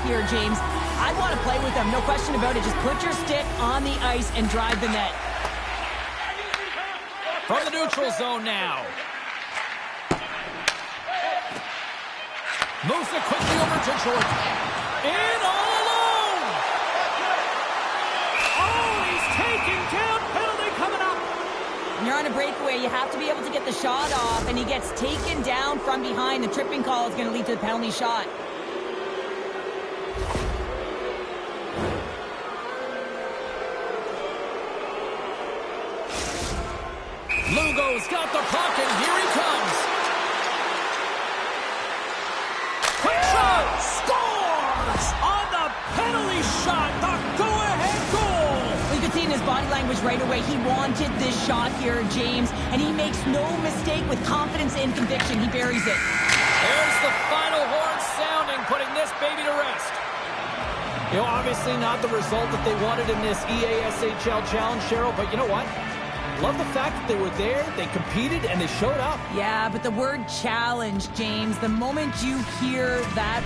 here, James. I want to play with them, no question about it. Just put your stick on the ice and drive the net. From the neutral zone now. Moves it quickly over to Jordan. In all alone! Oh, he's taken down. Penalty coming up. When you're on a breakaway, you have to be able to get the shot off, and he gets taken down from behind. The tripping call is going to lead to the penalty shot. Lugo's got the puck, and here he comes. Quick shot! Scores! On the penalty shot, the go-ahead goal! You could see in his body language right away, he wanted this shot here, James, and he makes no mistake with confidence and conviction. He buries it. There's the final horn sounding, putting this baby to rest. You know, obviously not the result that they wanted in this EASHL challenge, Cheryl, but you know what? Love the fact that they were there, they competed, and they showed up. Yeah, but the word challenge, James, the moment you hear that...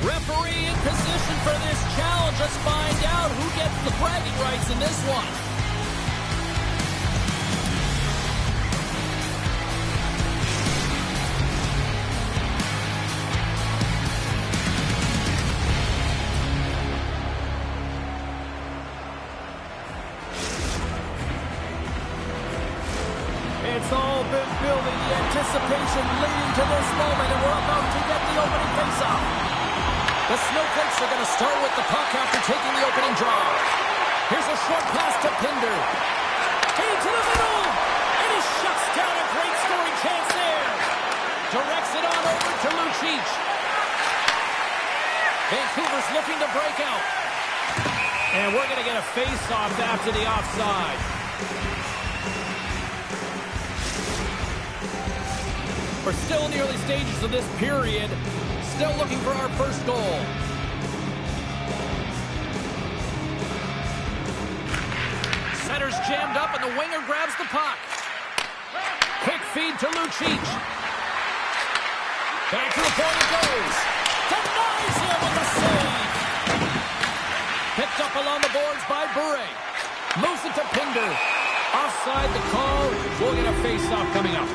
Referee in position for this challenge. Let's find out who gets the bragging rights in this one. It's all been building, the anticipation leading to this moment, and we're about to get the opening faceoff. The Snowflakes are going to start with the puck after taking the opening draw. Vancouver's looking to break out. And we're going to get a face-off after the offside. We're still in the early stages of this period. Still looking for our first goal. Center's jammed up and the winger grabs the puck. Quick feed to Lucic. Back to the point it goes. Denies him with a save. Picked up along the boards by Bure. Moves it to Pinder. Offside the call. We'll get a face-off coming up.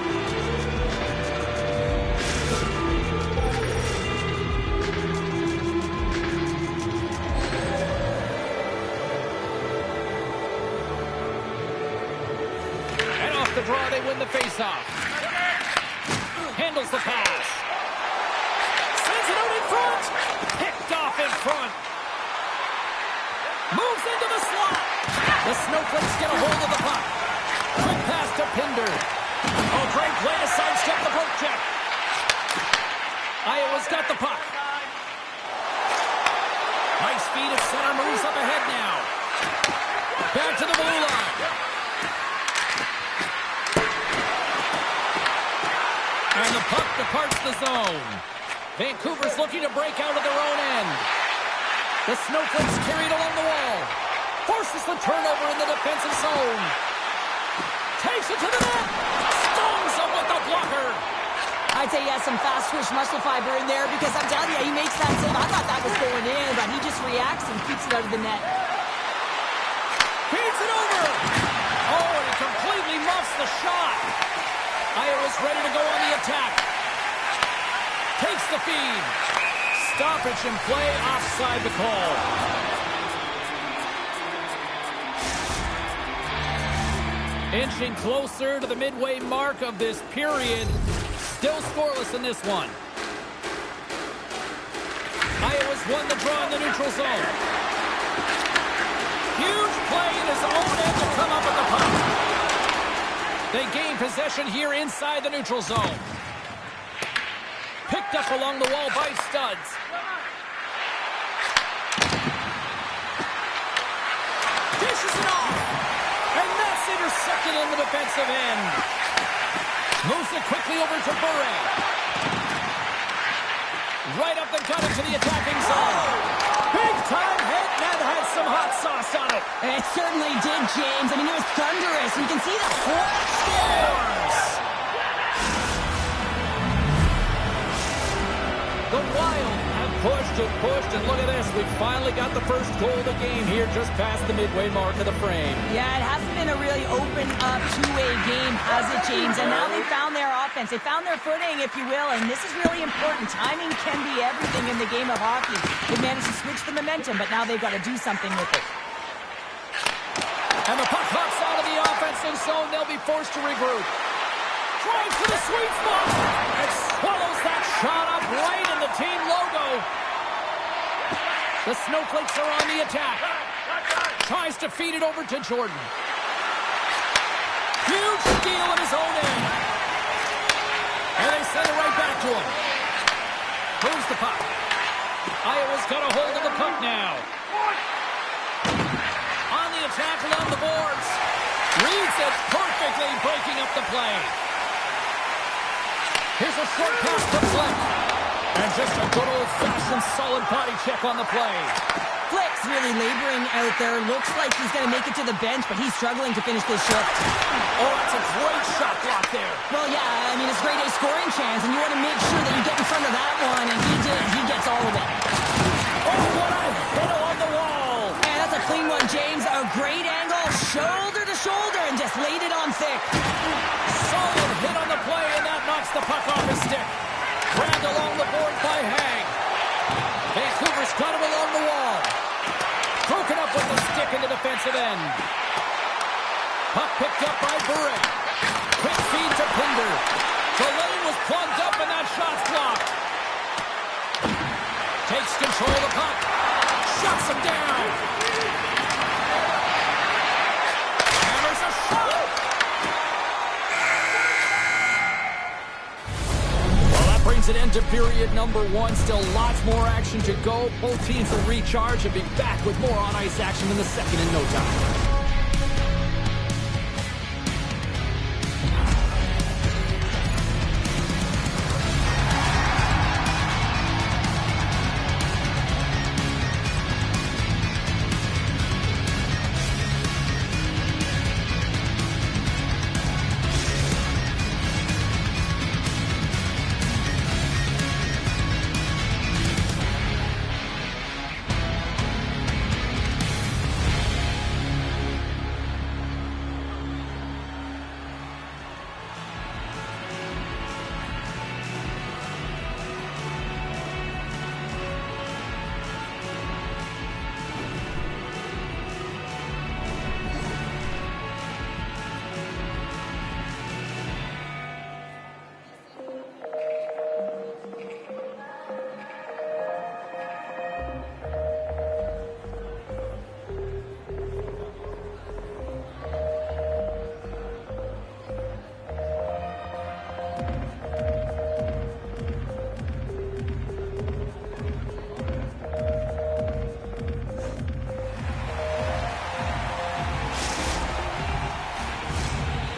And off the draw, they win the face-off. Handles the pass. Sends it out in front. Picked off in front. Moves into the slot. The Snowflakes get a hold of the puck. Quick pass to Pinder. Oh, great play to sidestep the poke check. Iowa's got the puck. Nice feed at center. Moves up ahead now. Back to the blue line. And the puck departs the zone. Vancouver's looking to break out of their own end. The Snowflakes carried along the wall. Forces the turnover in the defensive zone. Takes it to the net. Stones him with the blocker. I'd say he has some fast twitch muscle fiber in there because I'm telling you, he makes that save. I thought that was going in, but he just reacts and keeps it out of the net. Feeds it over. Oh, and he completely muffs the shot. Iowa's ready to go on the attack. Takes the feed. Stoppage in play, offside the call. Inching closer to the midway mark of this period. Still scoreless in this one. Iowa's won the draw in the neutral zone. Huge play in his own end to come up with the puck. They gain possession here inside the neutral zone. Picked up along the wall by Studs. Dishes it off. And that's intercepted in the defensive end. Moves it quickly over to Bure. Right up the gut into the attacking zone. Big time hit. That had some hot sauce on it. It certainly did, James. I mean, it was thunderous. You can see the whole scores. The Wild have pushed, and look at this. We've finally got the first goal of the game here just past the midway mark of the frame. Yeah, it hasn't been a really open up two-way game, has it, James? And now they found their offense. They found their footing, if you will, and this is really important. Timing can be everything in the game of hockey. They managed to switch the momentum, but now they've got to do something with it. And the puck hops out of the offensive zone. They'll be forced to regroup. Drives to the sweet spot and swallows that shot up right in the team logo. The Snowflakes are on the attack. Tries to feed it over to Jordan. Huge steal in his own end. And they send it right back to him. Moves the puck. Iowa's got a hold of the puck now. On the attack along the boards. Reads it perfectly, breaking up the play. Here's a short pass to Flick. And just a good old-fashioned solid body check on the play. Flick's really laboring out there. Looks like he's going to make it to the bench, but he's struggling to finish this shift. Oh, that's a great shot block there. Well, yeah, I mean, it's grade A scoring chance, and you want to make sure that you get in front of that one, and he did. He gets all of it. Oh, what a hit along the wall. Man, that's a clean one, James. A great angle, shoulder to shoulder, and just laid it on thick. Solid hit on the play, and that knocks the puck off his stick. Grabbed along the board by Hag. Vancouver's got him along the wall. Broken up with the stick in the defensive end. Puck picked up by Bure. Quick feed to Pinder. The lane was plugged up, and that shot's blocked. Takes control of the puck. Shuts him down. Hammers a shot. Well, that brings an end to into period number 1. Still lots more action to go. Both teams will recharge and be back with more on-ice action in the second in no time.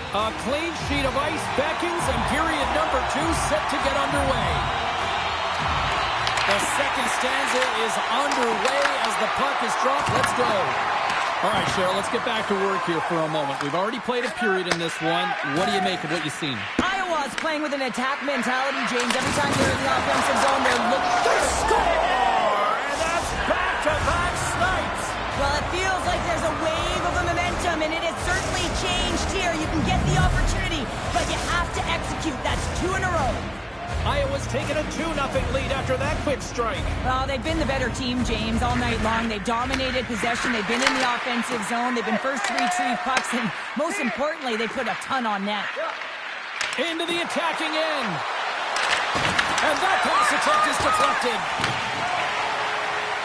A clean sheet of ice beckons, and period number 2 set to get underway. The second stanza is underway as the puck is dropped. Let's go. All right, Cheryl, let's get back to work here for a moment. We've already played a period in this one. What do you make of what you've seen? Iowa's playing with an attack mentality, James. Every time they're in the offensive zone, they're looking to score! And that's back-to-back snipes! Well, it feels like there's a wave of momentum, and it has certainly changed here. You can get the opportunity, but you have to execute. That's 2 in a row. Iowa's taken a 2-0 lead after that quick strike. Well, they've been the better team, James, all night long. They've dominated possession. They've been in the offensive zone. They've been first to retrieve pucks, and most importantly, they put a ton on net. Into the attacking end. And that pass attempt is deflected.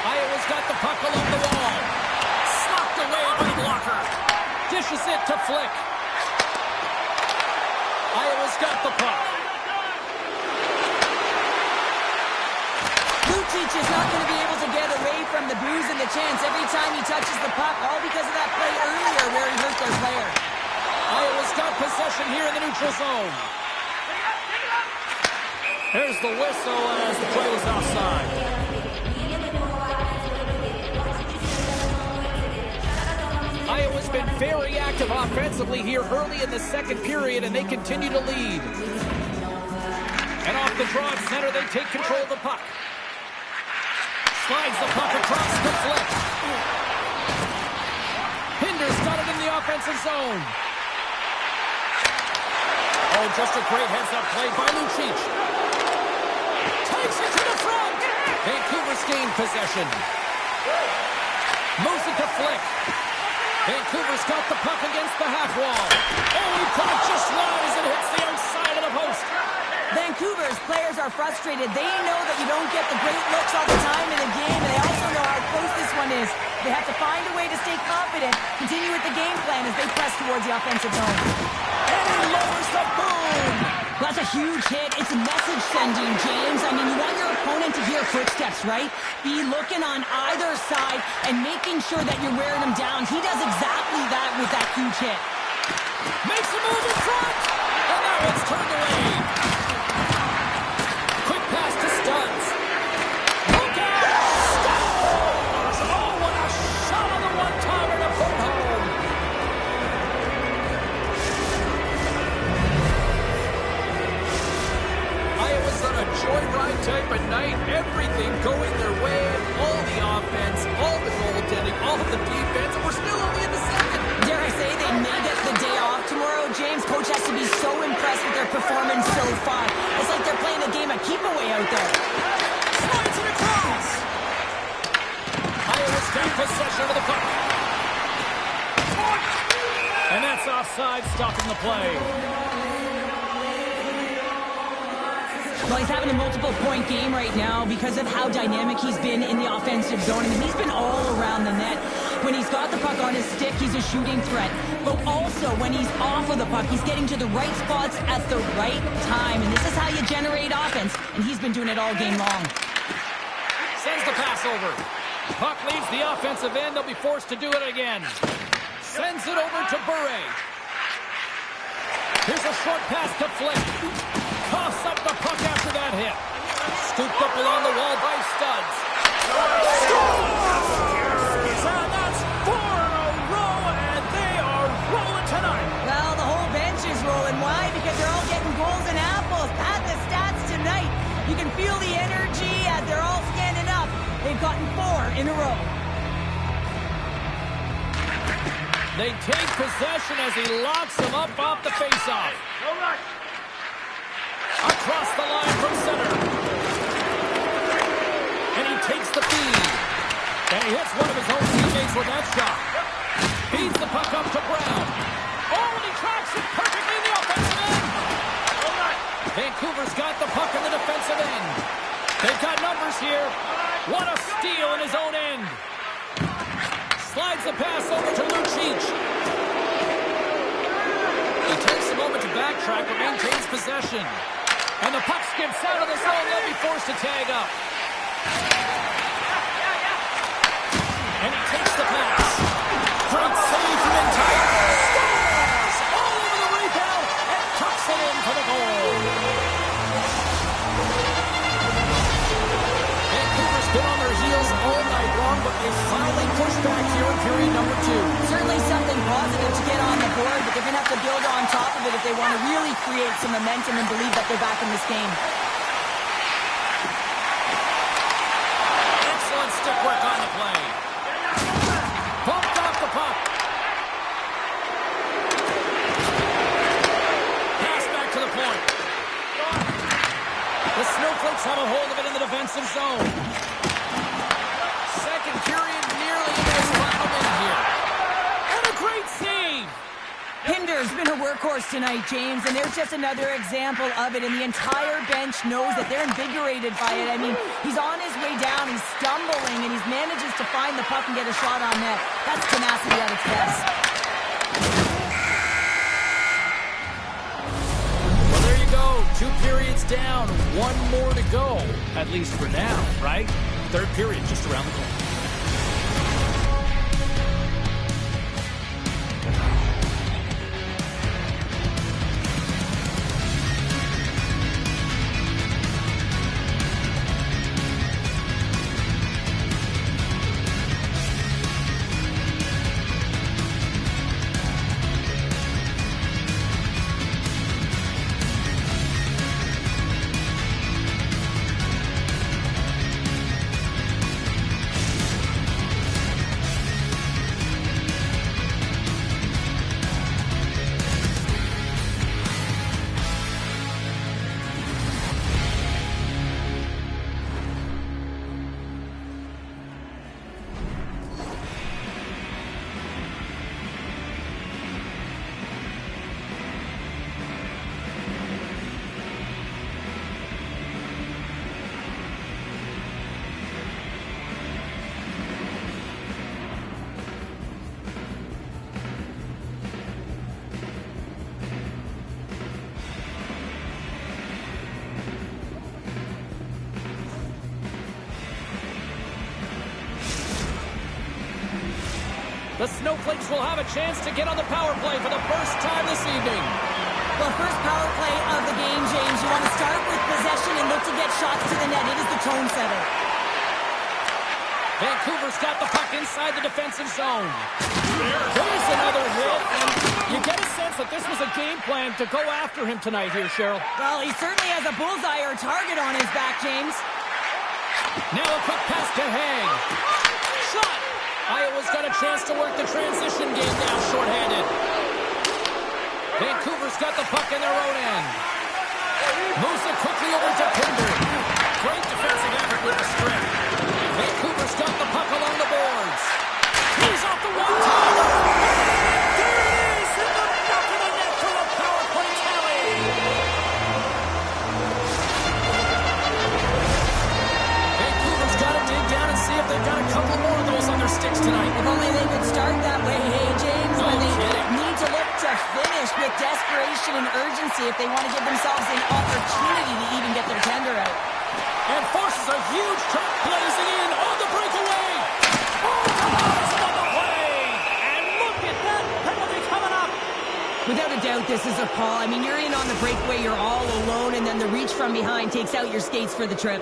Iowa's got the puck along the wall. Slopped away by the blocker. Dishes it to Flick. Iowa's got the puck. Lucic is not going to be able to get away from the bruise and the chance every time he touches the puck, all because of that play earlier where he hurt their player. Iowa's got possession here in the neutral zone. Here's the whistle as the play was offside. Iowa's been very active offensively here early in the second period, and they continue to lead. And off the draw at center, they take control of the puck. Slides the puck across the Flick. Hinder's got it in the offensive zone. Oh, just a great heads-up play by Lucic. Takes it to the front. Vancouver's gained possession. Moves it to Flick. Vancouver's got the puck against the half wall. Oh, he put it just wide as it hits the outside of the post. Vancouver's players are frustrated. They know that you don't get the great looks all the time in a game, and they also know how close this one is. They have to find a way to stay confident, continue with the game plan as they press towards the offensive zone. And he lowers the boom. That's a huge hit. It's message sending, James. I mean, you want your opponent to hear footsteps, right? Be looking on either side and making sure that you're wearing them down. He does exactly that with that huge hit. Makes a move in front. And that one's turned away. Quick pass to Studs. Look out! Stars! Oh, what a shot on the one-timer to put it home. Iowa's on a joyride type of night. Everything going their way. All the offense, all the goaltending, all of the defense. And we're still only in the second. Dare I say they may get the day off tomorrow, James? Coach has to be so impressed with their performance so far. It's like they're playing a game of keep-away out there. Slides it across. Iowa's got possession of the puck. And that's offside, stopping the play. Well, he's having a multiple-point game right now because of how dynamic he's been in the offensive zone. I mean, he's been all around the net. When he's got the puck on his stick, he's he's a shooting threat. But also, when he's off of the puck, he's getting to the right spots at the right time. And this is how you generate offense. And he's been doing it all game long. Sends the pass over. Puck leaves the offensive end. They'll be forced to do it again. Sends it over to Bure. Here's a short pass to Flick. Coughs up the puck after that hit. Scooped up along the wall by Studs. Scores! And that's 4 in a row, and they are rolling tonight. Well, the whole bench is rolling. Why? Because they're all getting goals and apples. Pat the stats tonight. You can feel the energy as they're all standing up. They've gotten 4 in a row. They take possession as he locks them up off the faceoff. Across the line from center. And he takes the feed. And he hits one of his own teammates with that shot. Feeds the puck up to Brown. Oh, and he tracks it perfectly in the offensive end. Vancouver's got the puck in the defensive end. They've got numbers here. What a steal in his own end. Slides the pass over to Lucic. He takes a moment to backtrack but maintains possession. And the puck skips out of the zone. They'll be forced to tag up. And he takes the pass. Great save from Entire. Scores! All over the rebound and tucks it in for the goal. Vancouver's been on their heels all night long, but they finally pushed back here in period number 2. Certainly something positive to get on the board, but they're going to have to build on top of it if they want to really create some momentum and believe that they're back in this game. Excellent stick work on the play. Bumped off the puck. Pass back to the point. The Snowflakes have a hold of it in the defensive zone. Second period nearly into this final minute here. And a great save. Pinder's been a workhorse tonight, James, and there's just another example of it, and the entire bench knows that they're invigorated by it. I mean, he's on his way down, he's stumbling, and he manages to find the puck and get a shot on net. That's tenacity at its best. Well, there you go. 2 periods down, 1 more to go, at least for now, right? Third period just around the corner. The Snowflakes will have a chance to get on the power play for the first time this evening. Well, first power play of the game, James. You want to start with possession and look to get shots to the net. It is the tone setter. Vancouver's got the puck inside the defensive zone. There's another hit, and you get a sense that this was a game plan to go after him tonight here, Cheryl. Well, he certainly has a bullseye or a target on his back, James. Now a quick pass to Hang. Shot! Iowa's got a chance to work the transition game down shorthanded. Vancouver's got the puck in their own end. Moves it quickly over to Pinder. Great defensive effort with the strip. Vancouver's got the puck along the boards. He's off the one-timer. There it is in the back of the net for a power play tally. Vancouver's got to dig down and see if they've got a couple more of those on their sticks tonight. If only they could start that way. Hey, James, desperation and urgency if they want to give themselves an opportunity to even get their tender out. And forces a huge truck blazing in on the breakaway. Oh, Tavares on the play. And look at that penalty coming up. Without a doubt, this is a call. I mean, you're in on the breakaway, you're all alone, and then the reach from behind takes out your skates for the trip.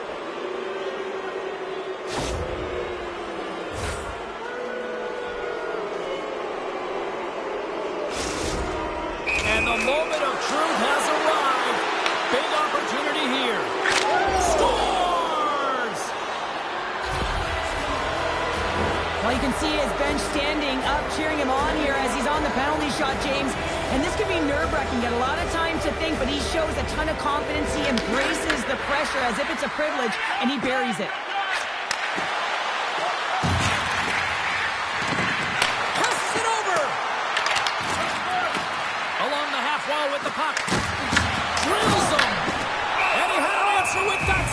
And the moment of truth has arrived. Big opportunity here. Scores! Well, you can see his bench standing up, cheering him on here as he's on the penalty shot, James. And this could be nerve-wracking. Got a lot of time to think, but he shows a ton of confidence. He embraces the pressure as if it's a privilege, and he buries it. Passes it over! Along the half wall with the puck. Drills him! And he had an answer with that.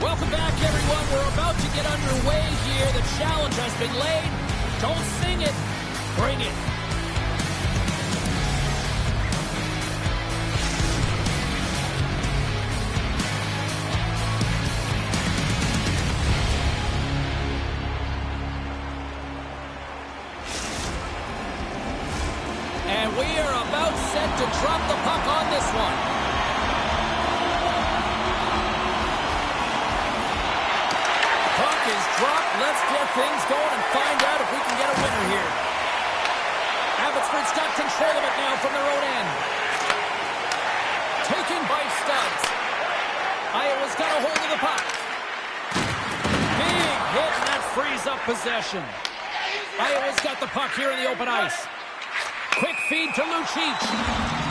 Welcome back, everyone. We're about to get underway here. The challenge has been laid. Don't sing it. Bring it. And we are about set to drop the puck on this one. Drop. Let's get things going and find out if we can get a winner here. Abbotsford's got control of it now from their own end. Taken by Stubbs. Iowa's got a hold of the puck. Big hit, and that frees up possession. Iowa's got the puck here in the open ice. Quick feed to Lucic.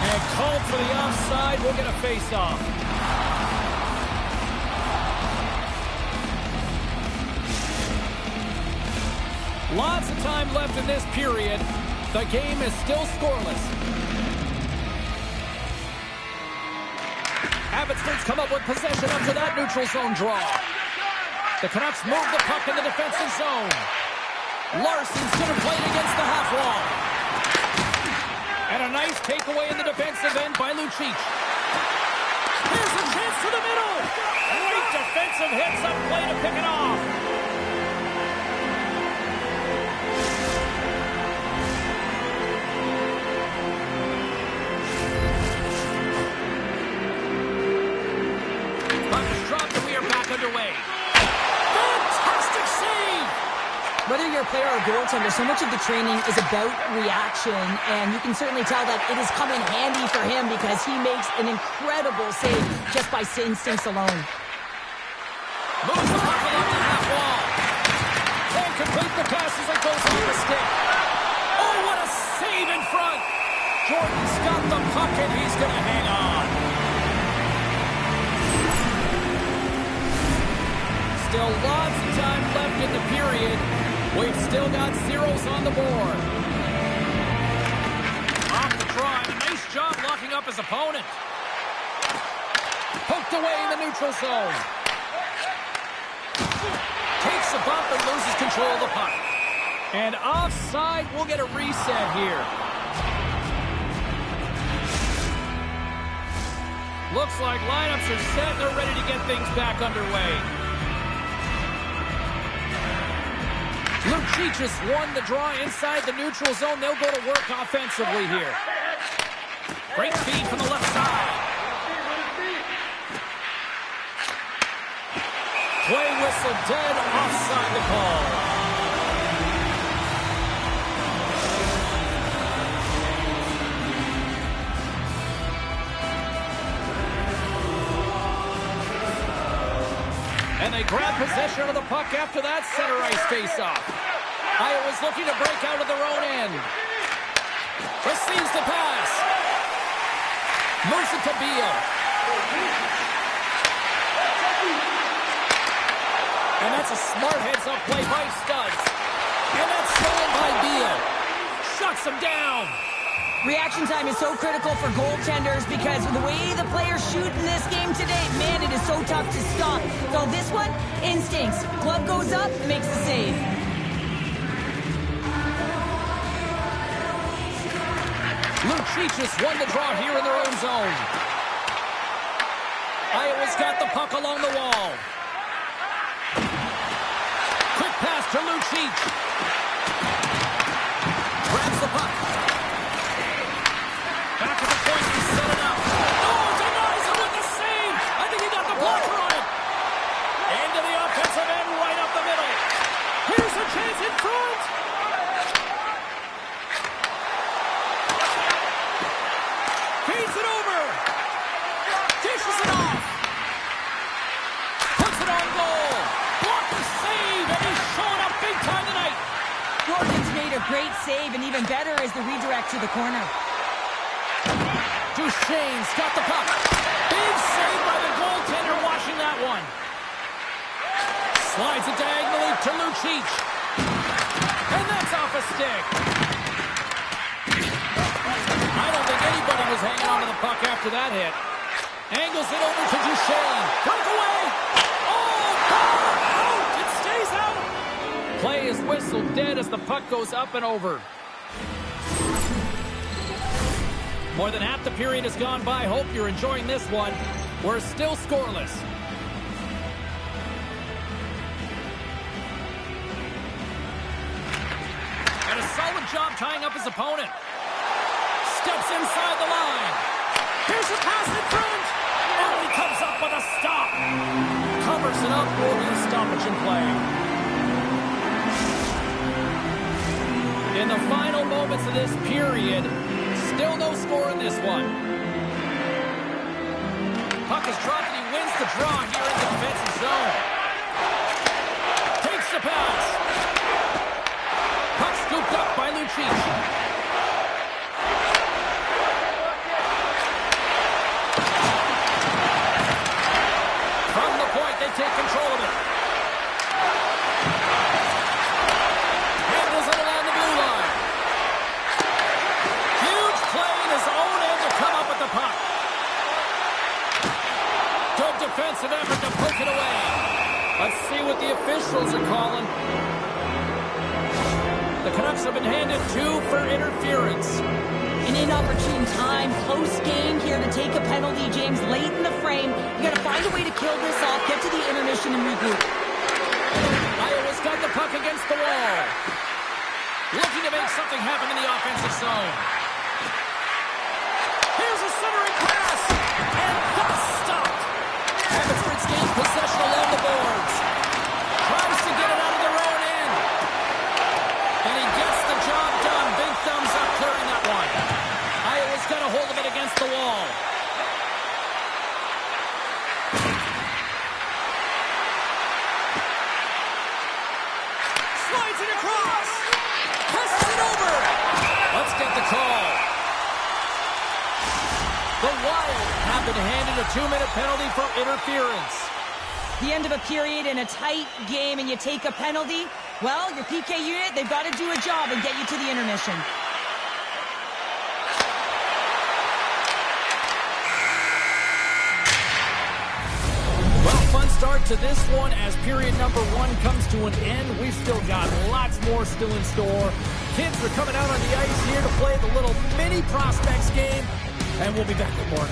And called for the offside. We'll get a face-off. Lots of time left in this period. The game is still scoreless. Abbotsford's come up with possession up to that neutral zone draw. The Canucks move the puck in the defensive zone. Larson's going to play it against the half wall. And a nice takeaway in the defensive end by Lucic. Here's a chance to the middle. Great defensive hits up play to pick it off. Underway. Fantastic save! Whether you're a player or a goaltender, so much of the training is about reaction, and you can certainly tell that it has come in handy for him because he makes an incredible save just by instincts alone. Moves the puck along the half wall. Can't complete the pass as it goes off the stick. Oh, what a save in front! Jordan's got the puck and he's going to hang on. Still lots of time left in the period. We've still got zeros on the board. Off the draw, and a nice job locking up his opponent. Poked away in the neutral zone. Takes a bump and loses control of the puck. And offside, we'll get a reset here. Looks like lineups are set. They're ready to get things back underway. Lucic has won the draw inside the neutral zone. They'll go to work offensively here. Great feed from the left side. Play whistle dead, offside the call. And they grab possession of the puck after that center ice face-off. Iowa's looking to break out of their own end. Receives the pass. Moves it to Beal. And that's a smart heads-up play by Studs. And that's stolen by Beal. Shuts him down. Reaction time is so critical for goaltenders because the way the players shoot in this game today, man, it is so tough to stop. So this one, instincts. Glove goes up, makes the save. Lucic just won the draw here in their own zone. Iowa's got the puck along the wall. Quick pass to Lucic. Grabs the puck. Back at the point, he's set it up. Oh, denies him with the save. I think he got the blocker on it. Into the offensive end, right up the middle. Here's a chance in front. Feeds it over. Dishes it off. Puts it on goal. Blocker save, and he's showing up big time tonight. Gordon's made a great save, and even better is the redirect to the corner. Duchesne's got the puck. Big save by the goaltender watching that one. Slides it diagonally to Lucic. And that's off a stick. I don't think anybody was hanging on to the puck after that hit. Angles it over to Duchesne. Breakaway. Oh, out. It stays out. Play is whistled dead as the puck goes up and over. More than half the period has gone by. Hope you're enjoying this one. We're still scoreless. And a solid job tying up his opponent. Steps inside the line. Here's a pass in front. Oh, he comes up with a stop. Covers it up. Will be a stoppage in play. In the final moments of this period, still no score in this one. Puck is dropped and he wins the draw here in the defensive zone. Takes the pass. Puck scooped up by Lucic. From the point, they take control of it. Handles it along the blue line. Huge play in his own end to come up with the puck. Good defensive effort to poke it away. Let's see what the officials are calling. The Canucks have been handed 2 for interference. An inopportune time, close game here to take a penalty, James, late in the frame. You got to find a way to kill this off, get to the intermission and regroup. Iowa's got the puck against the wall. Looking to make something happen in the offensive zone. Here's a centering pass. And that's stopped. Abbotsford's gains possession along the boards. Tries to get it out of their own end. And he gets the job done. Big thumbs up clearing that one. Iowa's got a hold of it against the wall. Slides it across. Presses it over. Let's get the call. The Wild have been handed a 2-minute penalty for interference. The end of a period in a tight game and you take a penalty, well, your PK unit, they've got to do a job and get you to the intermission. start to this one as period number 1 comes to an end. We've still got lots more still in store. Kids are coming out on the ice here to play the little mini prospects game, and we'll be back with more.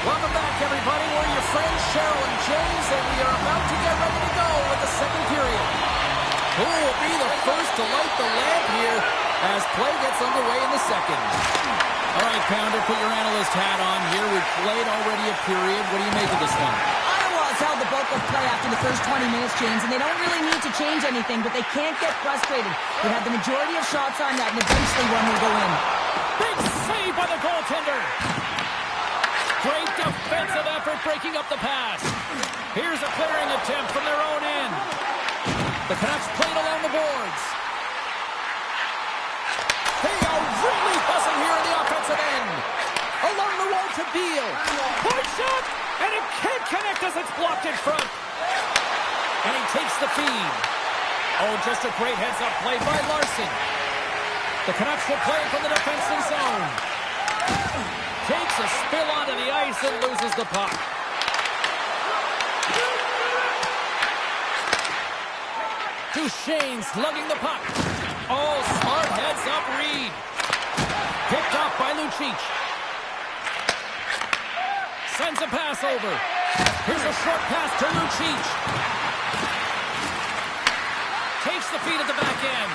Welcome back, everybody. We're your friends, Cheryl and James, and we are about to get ready to go with the second period. Who will be the first to light the lamp here as play gets underway in the second? All right, Pounder, put your analyst hat on here. We've played already a period. What do you make of this one? Iowa has held the bulk of play after the first 20 minutes, James, and they don't really need to change anything, but they can't get frustrated. They had the majority of shots on net, and eventually one will go in. Big save by the goaltender. Great defensive effort breaking up the pass. Here's a clearing attempt from their own end. The Canucks played along the boards. They are really buzzing here in the offensive end. Along the wall to Beal. Point shot! And it can't connect as it's blocked in front. And he takes the feed. Oh, just a great heads-up play by Larson. The Canucks will play from the defensive zone. Takes a spill onto the ice and loses the puck. Duchesne slugging the puck. Oh, smart heads up Reed. Picked up by Lucic. Sends a pass over. Here's a short pass to Lucic. Takes the feed at the back end.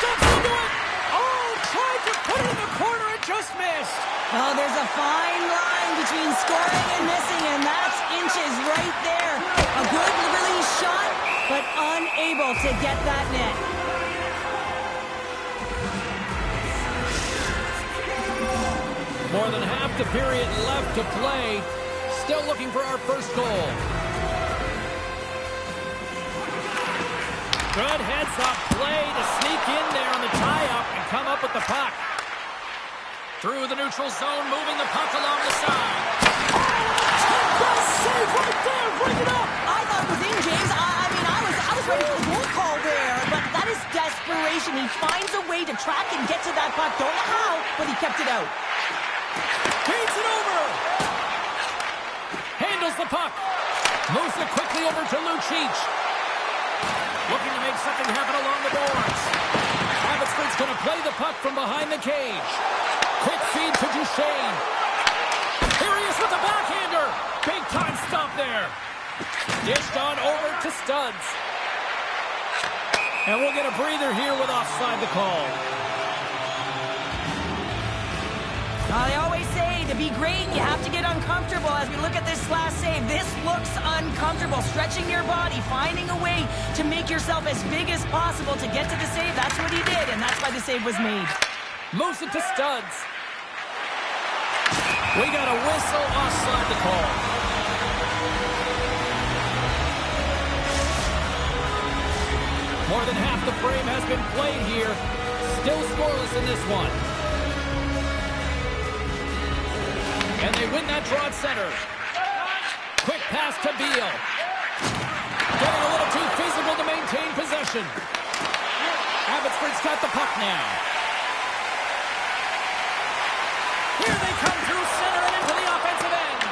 Steps into it. Oh, tried to put it in the corner and just missed. Oh, there's a fine line between scoring and missing, and that's inches right there. A good release shot, but unable to get that net. More than half the period left to play. Still looking for our first goal. Good heads-up play to sneak in there on the tie-up and come up with the puck. Through the neutral zone, moving the puck along the side. Oh, save right there! Bring it up! I thought it was in, James. I was ready for the goal call there, but that is desperation. He finds a way to track and get to that puck. Don't know how, but he kept it out. Feeds it over! Handles the puck. Moves it quickly over to Lucic. Looking to make something happen along the boards. Abbotsford's going to play the puck from behind the cage. Quick feed to Duchesne. Here he is with the backhander. Big time stop there. Dished on over to Studs. And we'll get a breather here with offside the call. They always say to be great, you have to get uncomfortable. As we look at this last save, this looks uncomfortable. Stretching your body, finding a way to make yourself as big as possible to get to the save. That's what he did, and that's why the save was made. Moves it to Studs. We got a whistle offside the call. More than half the frame has been played here. Still scoreless in this one. And they win that draw at center. Quick pass to Beal. Getting a little too physical to maintain possession. Abbotsford's got the puck now. Here they come through center and into the offensive end.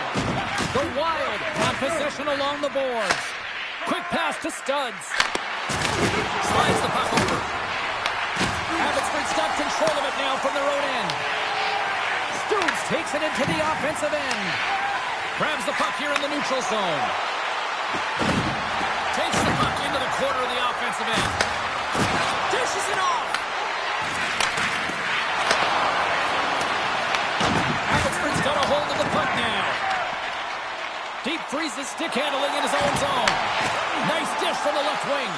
The Wild have possession along the boards. Quick pass to Studs. Slides the puck over. Abbotsford's got control of it now from their own end. Studs takes it into the offensive end. Grabs the puck here in the neutral zone. Takes the puck into the corner of the offensive end. Dishes it off. freezes stick handling in his own zone. Nice dish from the left wing.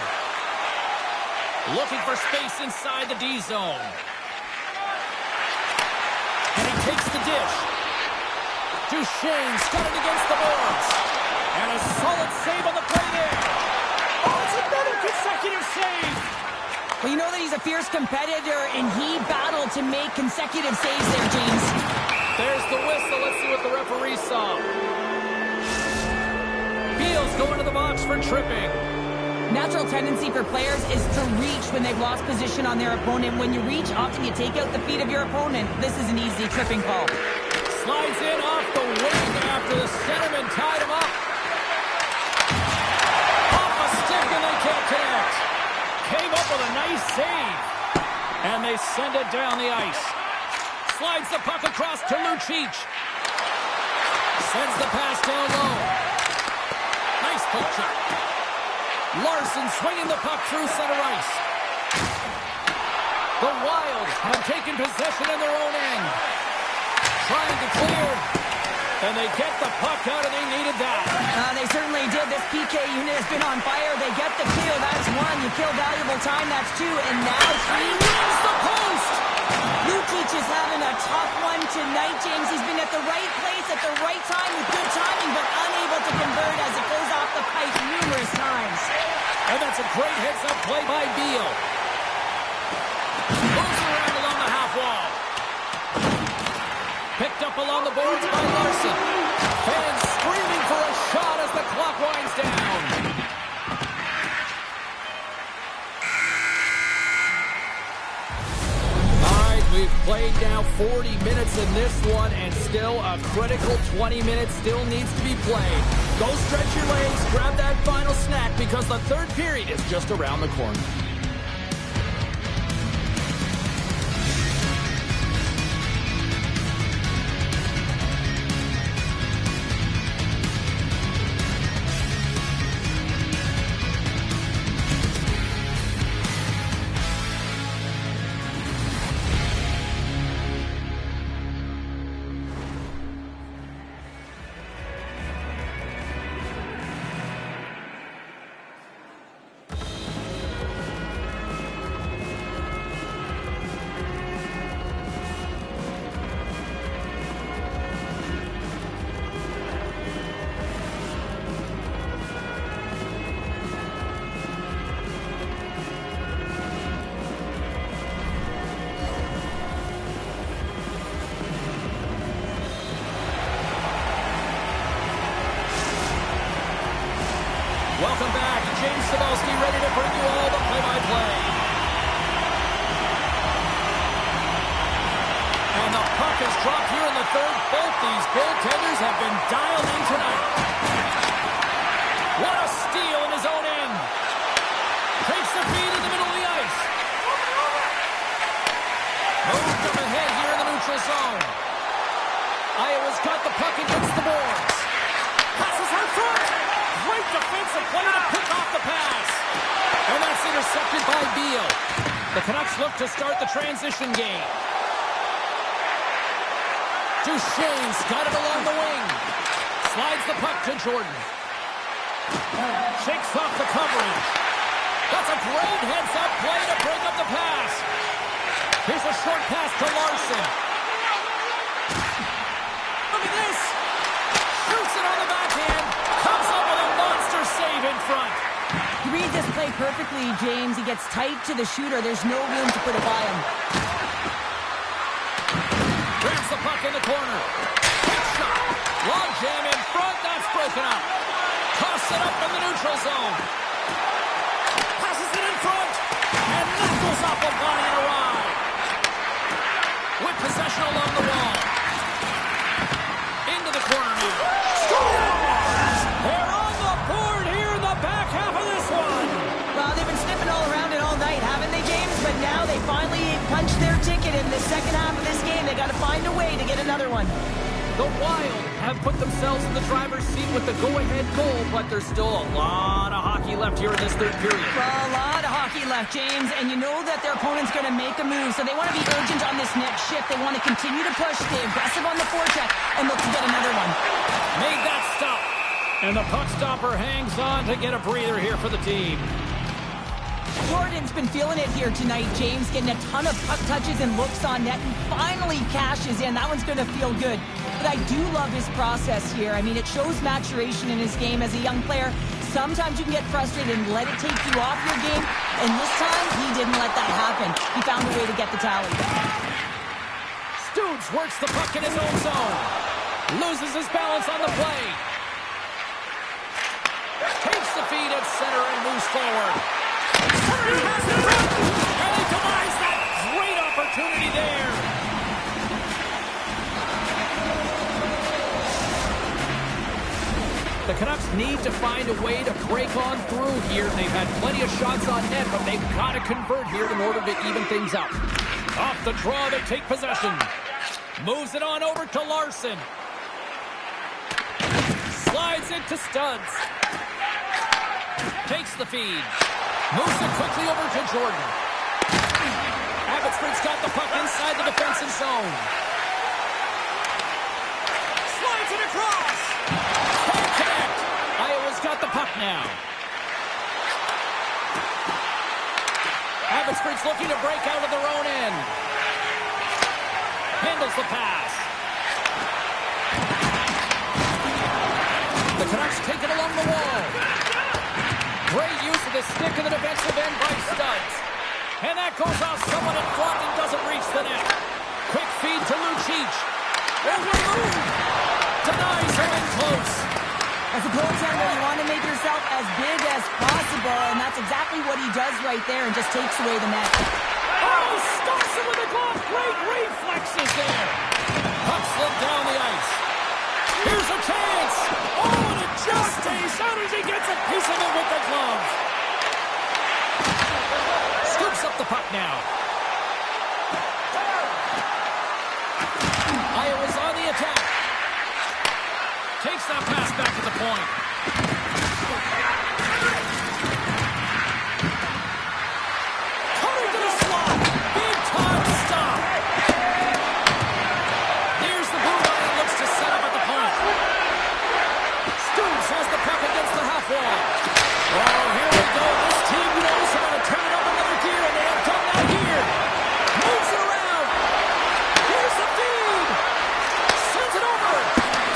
Looking for space inside the D zone. And he takes the dish. Duchesne's got it against the boards. And a solid save on the play there. Oh, it's another consecutive save. Well, you know that he's a fierce competitor, and he battled to make consecutive saves there, James. There's the whistle. Let's see what the referee saw. Beal's going to the box for tripping. Natural tendency for players is to reach when they've lost position on their opponent. When you reach, often you take out the feet of your opponent. This is an easy tripping call. Slides in off the wing after the centerman tied him up. Off a stick and they can't connect. Came up with a nice save. And they send it down the ice. Slides the puck across to Lucic. Sends the pass down low. Nice poke shot. Larson swinging the puck through center ice. The Wild have taken possession in their own end. Trying to clear. And they get the puck out, and they needed that. They certainly did. This PK unit has been on fire. They get the kill. That's one. You kill valuable time. That's two. And now he wins the post. Lucic is having a tough one tonight, James. He's been at the right place at the right time with good timing, but unable to convert as it goes off the pipe numerous times. And that's a great heads-up play by Beal. Moves around along the half wall. Picked up along the boards by Larson. Fans screaming for a shot as the clock winds down. We've played now 40 minutes in this one, and still a critical 20 minutes still needs to be played. Go stretch your legs, grab that final snack, because the third period is just around the corner. Welcome back. James Cybulski ready to bring you all the play-by-play. And the puck is dropped here in the third. Both these goaltenders have been dialed in tonight. What a steal in his own end. Takes the feed in the middle of the ice. Moved up ahead here in the neutral zone. Iowa's got the puck against the boards. Passes her front. Great defensive play to pick off the pass. And that's intercepted by Beal. The Canucks look to start the transition game. Duchesne's got it along the wing. Slides the puck to Jordan. Shakes off the coverage. That's a great heads-up play to break up the pass. Here's a short pass to Larson. Look at this. Shoots it on the backhand. Comes up with a monster save in front. He reads this play perfectly, James. He gets tight to the shooter. There's no room to put it by him. Grabs the puck in the corner. Quick shot. Long jam in front. That's broken up. Toss it up in the neutral zone. Passes it in front. And knuckles off a body and a ride. With possession along the wall. Into the corner now. Scores! They're on the board here in the back half of this one. Well, they've been sniffing all around it all night, haven't they, James? But now they finally punched their ticket in the second half of this game. They got to find a way to get another one. The Wild have put themselves in the driver's seat with the go-ahead goal, but there's still a lot of hockey left here in this third period. Well, a lot of hockey left, James, and you know that their opponent's going to make a move, so they want to be urgent on this next shift. They want to continue to push, stay aggressive on the forecheck, and look to get another one. Made that stop. And the puck stopper hangs on to get a breather here for the team. Jordan's been feeling it here tonight, James, getting a ton of puck touches and looks on net, and finally cashes in. That one's going to feel good. But I do love his process here. I mean, it shows maturation in his game as a young player. Sometimes you can get frustrated and let it take you off your game, and this time, he didn't let that happen. He found a way to get the tally. Stoops works the puck in his own zone. Loses his balance on the play. Takes the feed at center and moves forward. And he denies that great opportunity there. The Canucks need to find a way to break on through here. They've had plenty of shots on net, but they've got to convert here in order to even things up. Off the draw, they take possession. Moves it on over to Larson. Slides it to Studs. Takes the feed. Moves it quickly over to Jordan. Abbotsford's got the puck inside the defensive zone. Slides it across. Can't connect. Iowa's got the puck now. Abbotsford's looking to break out of their own end. Handles the pass. The Canucks take it along the wall. Great use of the stick in the defensive end by Studs. And that goes off someone in front and doesn't reach the net. Quick feed to Lucic. Overmove. Denies him in close. As a goaltender, you want to make yourself as big as possible, and that's exactly what he does right there and just takes away the net. Oh, stops him with a glove. Great reflexes there. Puck slid down the ice. Here's a chance. Oh, and it just stays out as he gets a piece of it with the glove. Scoops up the puck now. Iowa's on the attack. Takes that pass back to the point. Coming to the slot. Big time stop. There's the blue line. Looks to set up at the point. Stoops has the puck against the half wall. Oh, here we go. This team knows how to turn it up another gear, and they have done that here. Moves it around. Here's the feed. Sends it over.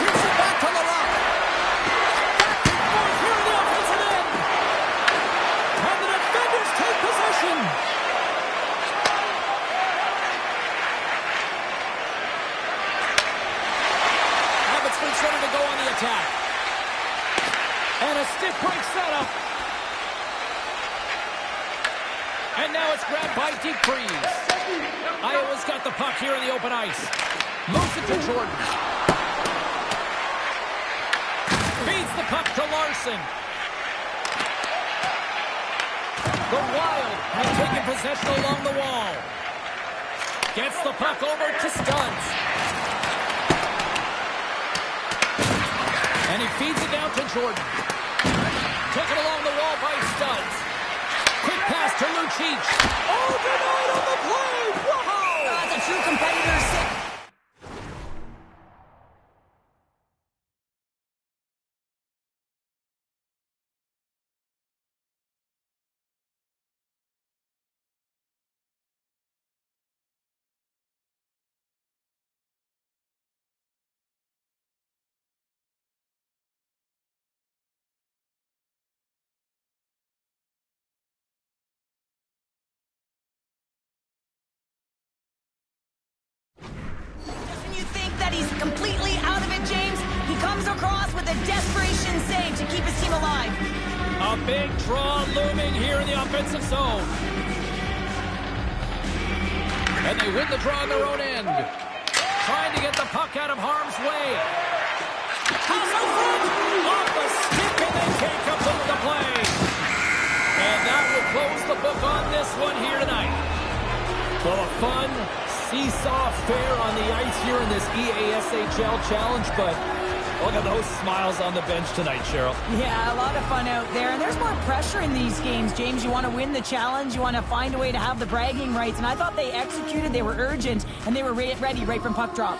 Gives it back to the lock. Back and forth here in the offensive end. And the defenders take possession. Abbotsford's ready to go on the attack. And a stiff break setup. And now it's grabbed by Deep Freeze. Iowa's got the puck here in the open ice. Moves it to Jordan. Feeds the puck to Larson. The Wild have taken possession along the wall. Gets the puck over to Studs. And he feeds it down to Jordan. Taken along the wall by Studs. Quick pass to Lucic. Oh, denied on the play! Wow! That's a true competitor's stick. He's completely out of it, James. He comes across with a desperation save to keep his team alive. A big draw looming here in the offensive zone. And they win the draw on their own end. Trying to get the puck out of harm's way. Pass in front. Off the stick, and they can't complete the play. And that will close the book on this one here tonight. Well, a fun seesaw affair on the ice here in this EASHL challenge, but look at those smiles on the bench tonight, Cheryl. Yeah, a lot of fun out there, and there's more pressure in these games, James. You want to win the challenge, you want to find a way to have the bragging rights, and I thought they executed, they were urgent, and they were ready right from puck drop.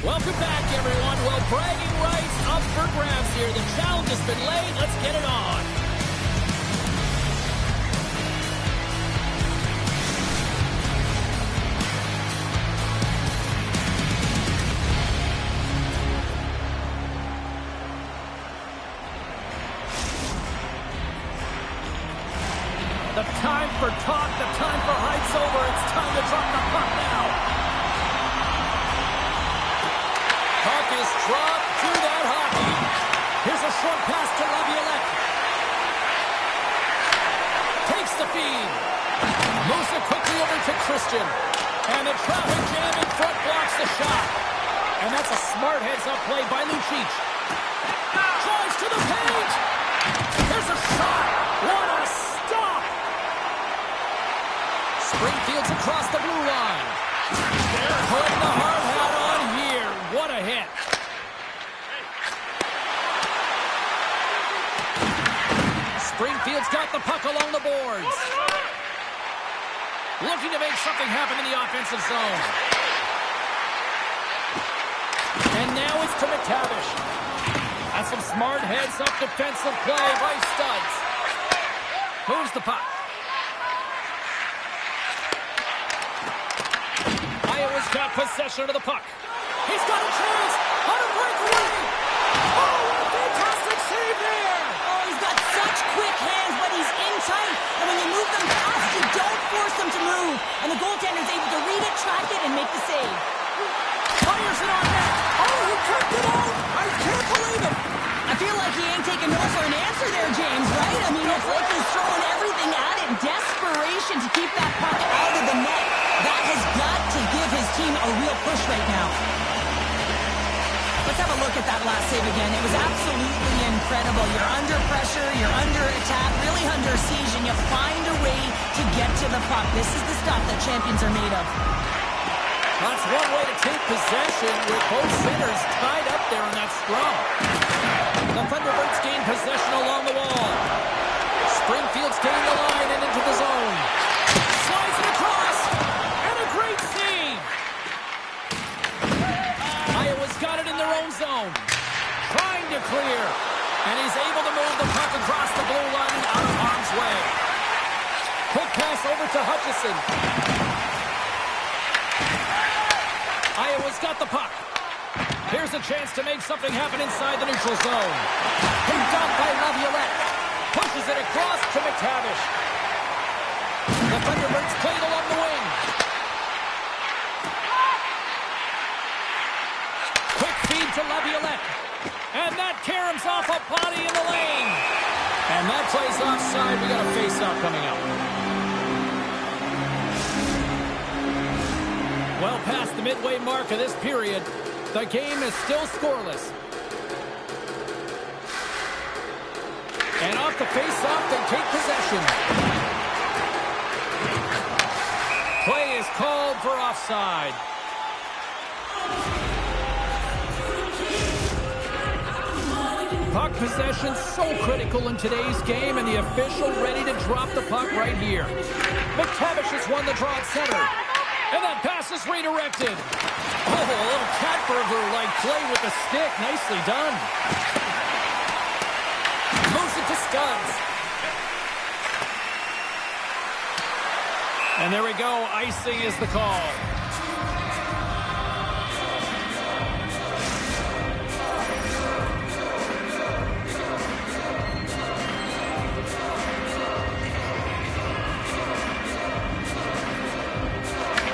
Welcome back, everyone. Well, bragging rights up for grabs here. The challenge has been laid. Let's get it on. The time for talk, the time for hype's over. It's time to drop the puck now. Puck is dropped to that hockey. Here's a short pass to Laviolette. Takes the feed. Moves it quickly over to Christian. And the traffic jam in front blocks the shot. And that's a smart heads-up play by Lucic. Drives to the paint. Here's a shot. What a stop. Springfield's across the blue line. Putting the hard hat on here. What a hit. Springfield's got the puck along the boards. Looking to make something happen in the offensive zone. And now it's to McTavish. That's some smart heads-up defensive play by Studs. Moves the puck. Iowa's got possession of the puck. He's got a chance on a breakaway. Oh, what a fantastic save there. Oh, he's got such quick hands, but he's in tight. And when you move them fast, you don't force them to move. And the goaltender's able to read it, track it, and make the save. Fires it on net. Oh, he kept it out. I can't believe it. I feel like he ain't It's like he's throwing everything at it in desperation to keep that puck out of the net. That has got to give his team a real push right now. Let's have a look at that last save again. It was absolutely incredible. You're under pressure, you're under attack, really under siege, and you find a way to get to the puck. This is the stuff that champions are made of. That's one way to take possession with both centers tied up there in that scrum. The Thunderbirds gain possession along the wall. Springfield's getting the line and into the zone. Slides it across, and a great save. Iowa's got it in their own zone. Trying to clear, and he's able to move the puck across the blue line out of harm's way. Quick pass over to Hutchison. Iowa's got the puck. Here's a chance to make something happen inside the neutral zone. Picked up by Laviolette. Pushes it across to McTavish. The Thunderbirds played along the wing. Quick feed to Laviolette. And that caroms off a body in the lane. And that plays offside. We got a face-off coming up. Well past the midway mark of this period, the game is still scoreless. And off the face-off, they take possession. Play is called for offside. Puck possession so critical in today's game, and the official ready to drop the puck right here. McTavish has won the draw at center. And that pass is redirected. Oh, a little cat burglar-like play with the stick. Nicely done. Moves it to Studs. And there we go. Icing is the call.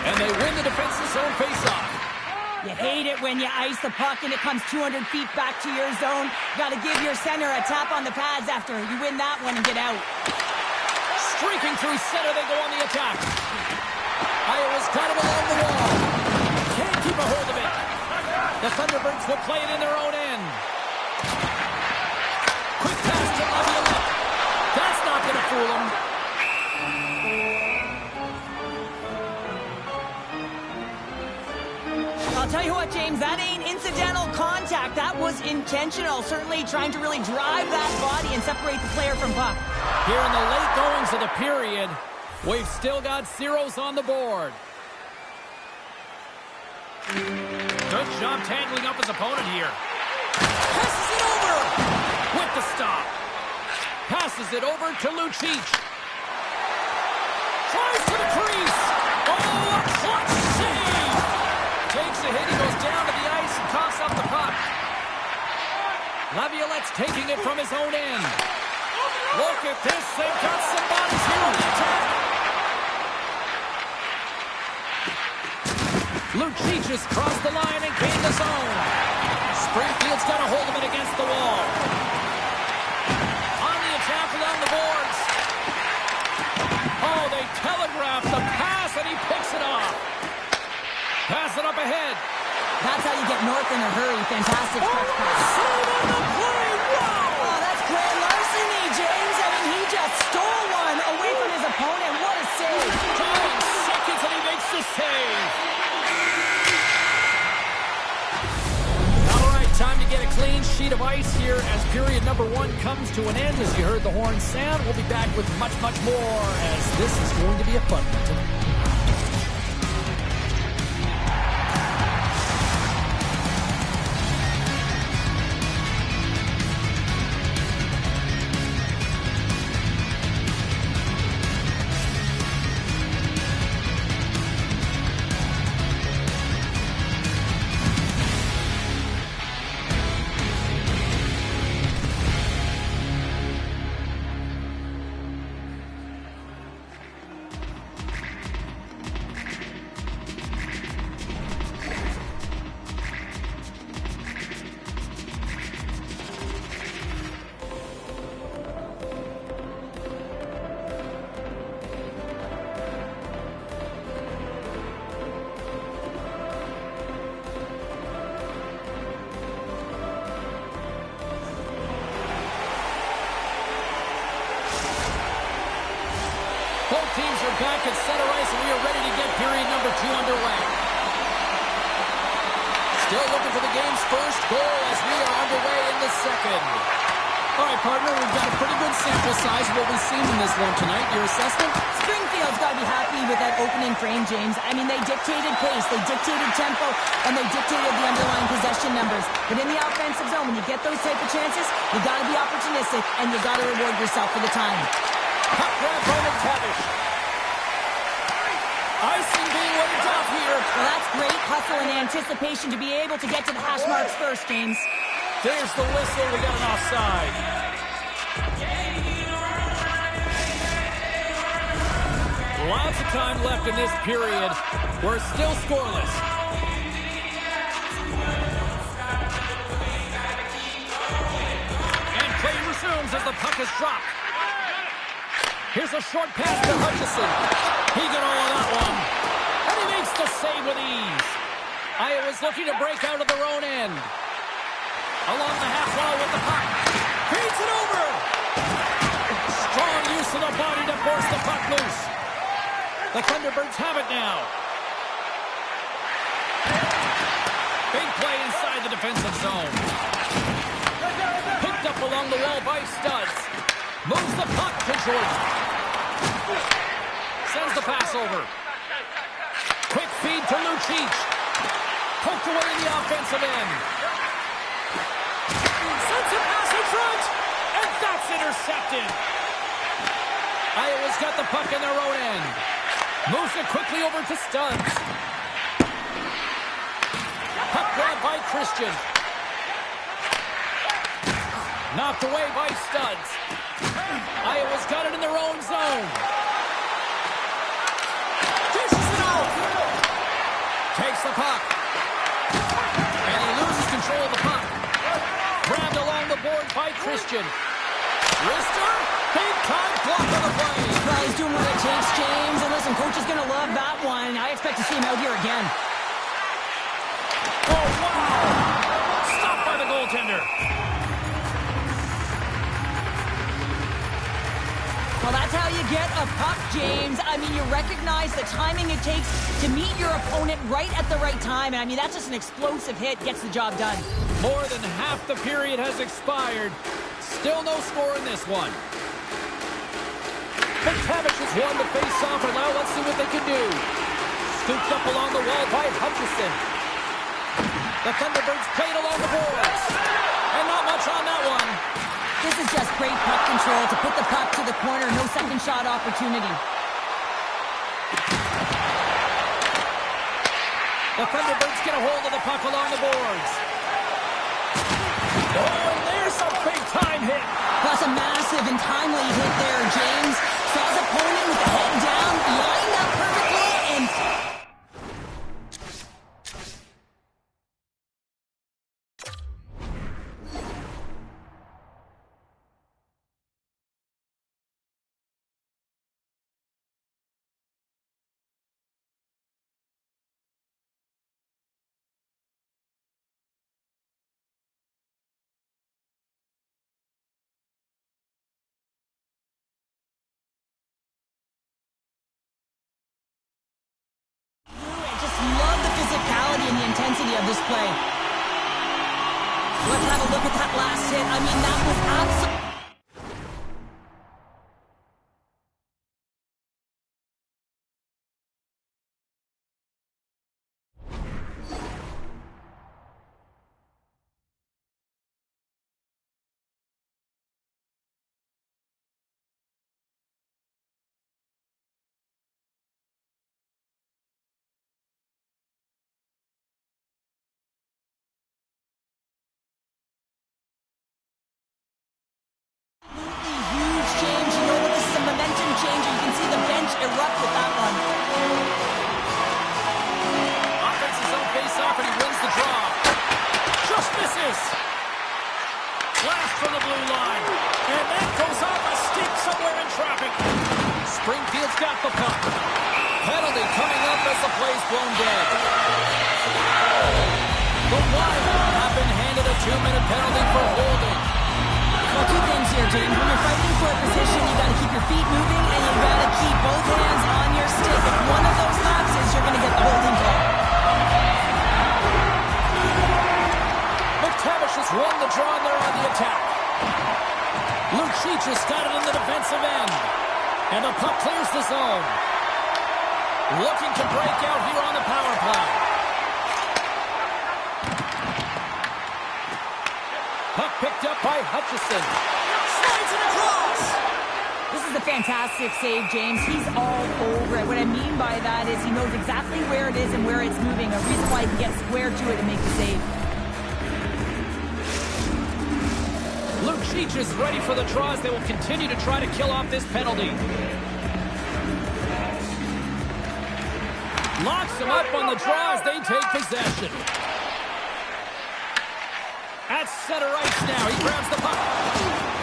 And they win the defensive zone faceoff. You hate it when you ice the puck and it comes 200 feet back to your zone. Got to give your center a tap on the pads after you win that one and get out. Streaking through center, they go on the attack. Iowa's got him along the wall. Can't keep a hold of it. The Thunderbirds will play it in their own end. Quick pass to Laviolette. That's not going to fool him. I'll tell you what, James, that ain't incidental contact. That was intentional. Certainly trying to really drive that body and separate the player from puck. Here in the late goings of the period, we've still got zeros on the board. Good job tangling up his opponent here. Passes it over with the stop. Passes it over to Lucic. Tries to the crease. Oh, a clutch save. Takes a hit, he goes down to the ice and coughs up the puck. Laviolette's taking it from his own end. Look at this, they've got some bodies here on the attack. Lucic has crossed the line and gained the zone. Springfield's got a hold of it against the wall. On the attack along the boards. Oh, they telegraph the pass and he picks it off. Pass it up ahead. That's how you get north in a hurry. Fantastic stretch pass. Save on the play. Wow! Oh, that's grand larceny, James. I mean, he just stole one away from his opponent. What a save. 5 seconds and he makes the save. All right, time to get a clean sheet of ice here as period number 1 comes to an end. As you heard the horn sound, we'll be back with much, much more as this is going to be a fun one tonight. are back at center ice, and we are ready to get period number 2 underway. Still looking for the game's first goal as we are underway in the second. All right, partner, we've got a pretty good sample size of what we've seen in this one tonight. Your assessment? Springfield's got to be happy with that opening frame, James. I mean, they dictated pace, they dictated tempo, and they dictated the underlying possession numbers. But in the offensive zone, when you get those type of chances, you got to be opportunistic, and you got to reward yourself for the time. Puck grab by McTavish. Icing being waved off here. Well, that's great hustle and anticipation to be able to get to the hash marks first, James. There's the whistle. We got an offside. Lots of time left in this period. We're still scoreless. And play resumes as the puck is dropped. Here's a short pass to Hutchison. He got all of that one. And he makes the save with ease. Iowa's looking to break out of their own end. Along the half wall with the puck. Feeds it over. Strong use of the body to force the puck loose. The Thunderbirds have it now. Big play inside the defensive zone. Picked up along the wall by Studs. Moves the puck to Jordan. Sends the pass over. Quick feed to Lucic. Poked away in the offensive end. Sends a pass in front. And that's intercepted. Iowa's got the puck in their own end. Moves it quickly over to Studs. Puck grab by Christian. Knocked away by Studs. Iowa's got it in their own zone. Dishes it off. Takes the puck. And he loses control of the puck. Grabbed along the board by Christian. Rister, big time block on the play. Well, he's doing what it takes, James. And listen, coach is going to love that one. I expect to see him out here again. Oh, wow. Stopped by the goaltender. Well, that's how you get a puck, James. I mean, you recognize the timing it takes to meet your opponent right at the right time. And I mean, that's just an explosive hit. Gets the job done. More than half the period has expired. Still no score in this one. McTavish has won the face-off, and now let's see what they can do. Scooped up along the wall by Hutchison. The Thunderbirds played along the boards. And not much on that one. This is just great puck control to put the puck to the corner. No second shot opportunity. The Thunderbirds get a hold of the puck along the boards. Oh, and there's a big-time hit. That's a massive and timely hit there, James. Saw his opponent with the head down, lined up perfectly, and... Love the physicality and the intensity of this play. Let's have a look at that last hit. I mean, that was absolutely... huge, James. You know that this is a momentum changer. You can see the bench erupt with that one. Offense is on face-off, and he wins the draw. Just misses. Blast from the blue line. And that goes off a stick somewhere in traffic. Springfield's got the puck. Penalty coming up as the play's blown dead. The Wild have been handed a 2-minute penalty for holding. Well, two things here, James. When you're fighting for a position, you got to keep your feet moving, and you got to keep both hands on Vanderbilt's won the draw and they're on the attack. Lucic has got it in the defensive end. And the puck clears the zone. Looking to break out here on the power play. Puck picked up by Hutchison. Slides it across. This is a fantastic save, James. He's all over it. What I mean by that is he knows exactly where it is and where it's moving. A reason why he can get square to it and make the save. Lucic is ready for the draws. They will continue to try to kill off this penalty. Locks him up on the draws. They take possession. At center ice now. He grabs the puck.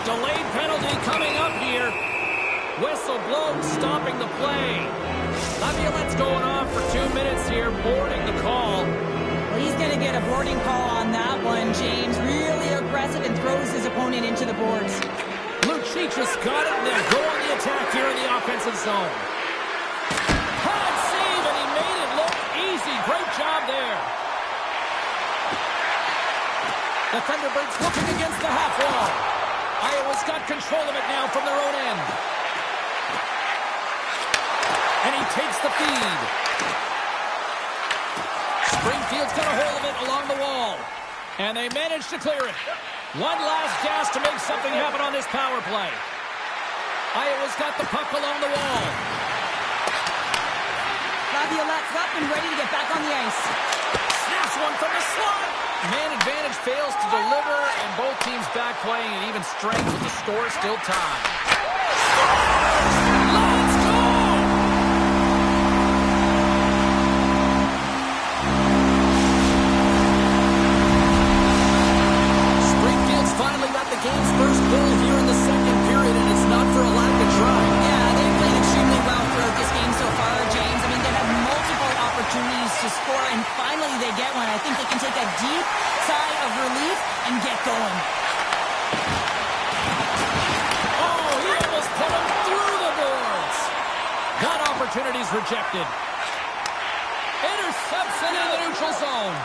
Delayed penalty coming up here. Whistle blown, stopping the play. Laviolette's going off for 2 minutes here, boarding the call. Well, he's going to get a boarding call on that one, James. Really aggressive and throws his opponent into the boards. Lucic has got it, and they'll go on the attack here in the offensive zone. Hard save, and he made it look easy. Great job there. The Thunderbirds looking against the half wall. Iowa's got control of it now from their own end. And he takes the feed. Springfield's got a hold of it along the wall. And they manage to clear it. One last gas to make something happen on this power play. Iowa's got the puck along the wall. Laviolette's up and ready to get back on the ice. Snaps one from the slot. Man advantage fails to deliver, and both teams back playing at even strength with the score still tied. Let's go! Springfield's finally got the game's first goal here in the second period, and it's not for a lack of trying. Yeah, they've played extremely well throughout this game so far, James. I mean, they've had multiple opportunities to score, and finally they get one. I think they can take a deep sigh of relief and get going. Oh, he almost put him through the boards. That opportunity's rejected. Intercepts it in the neutral zone.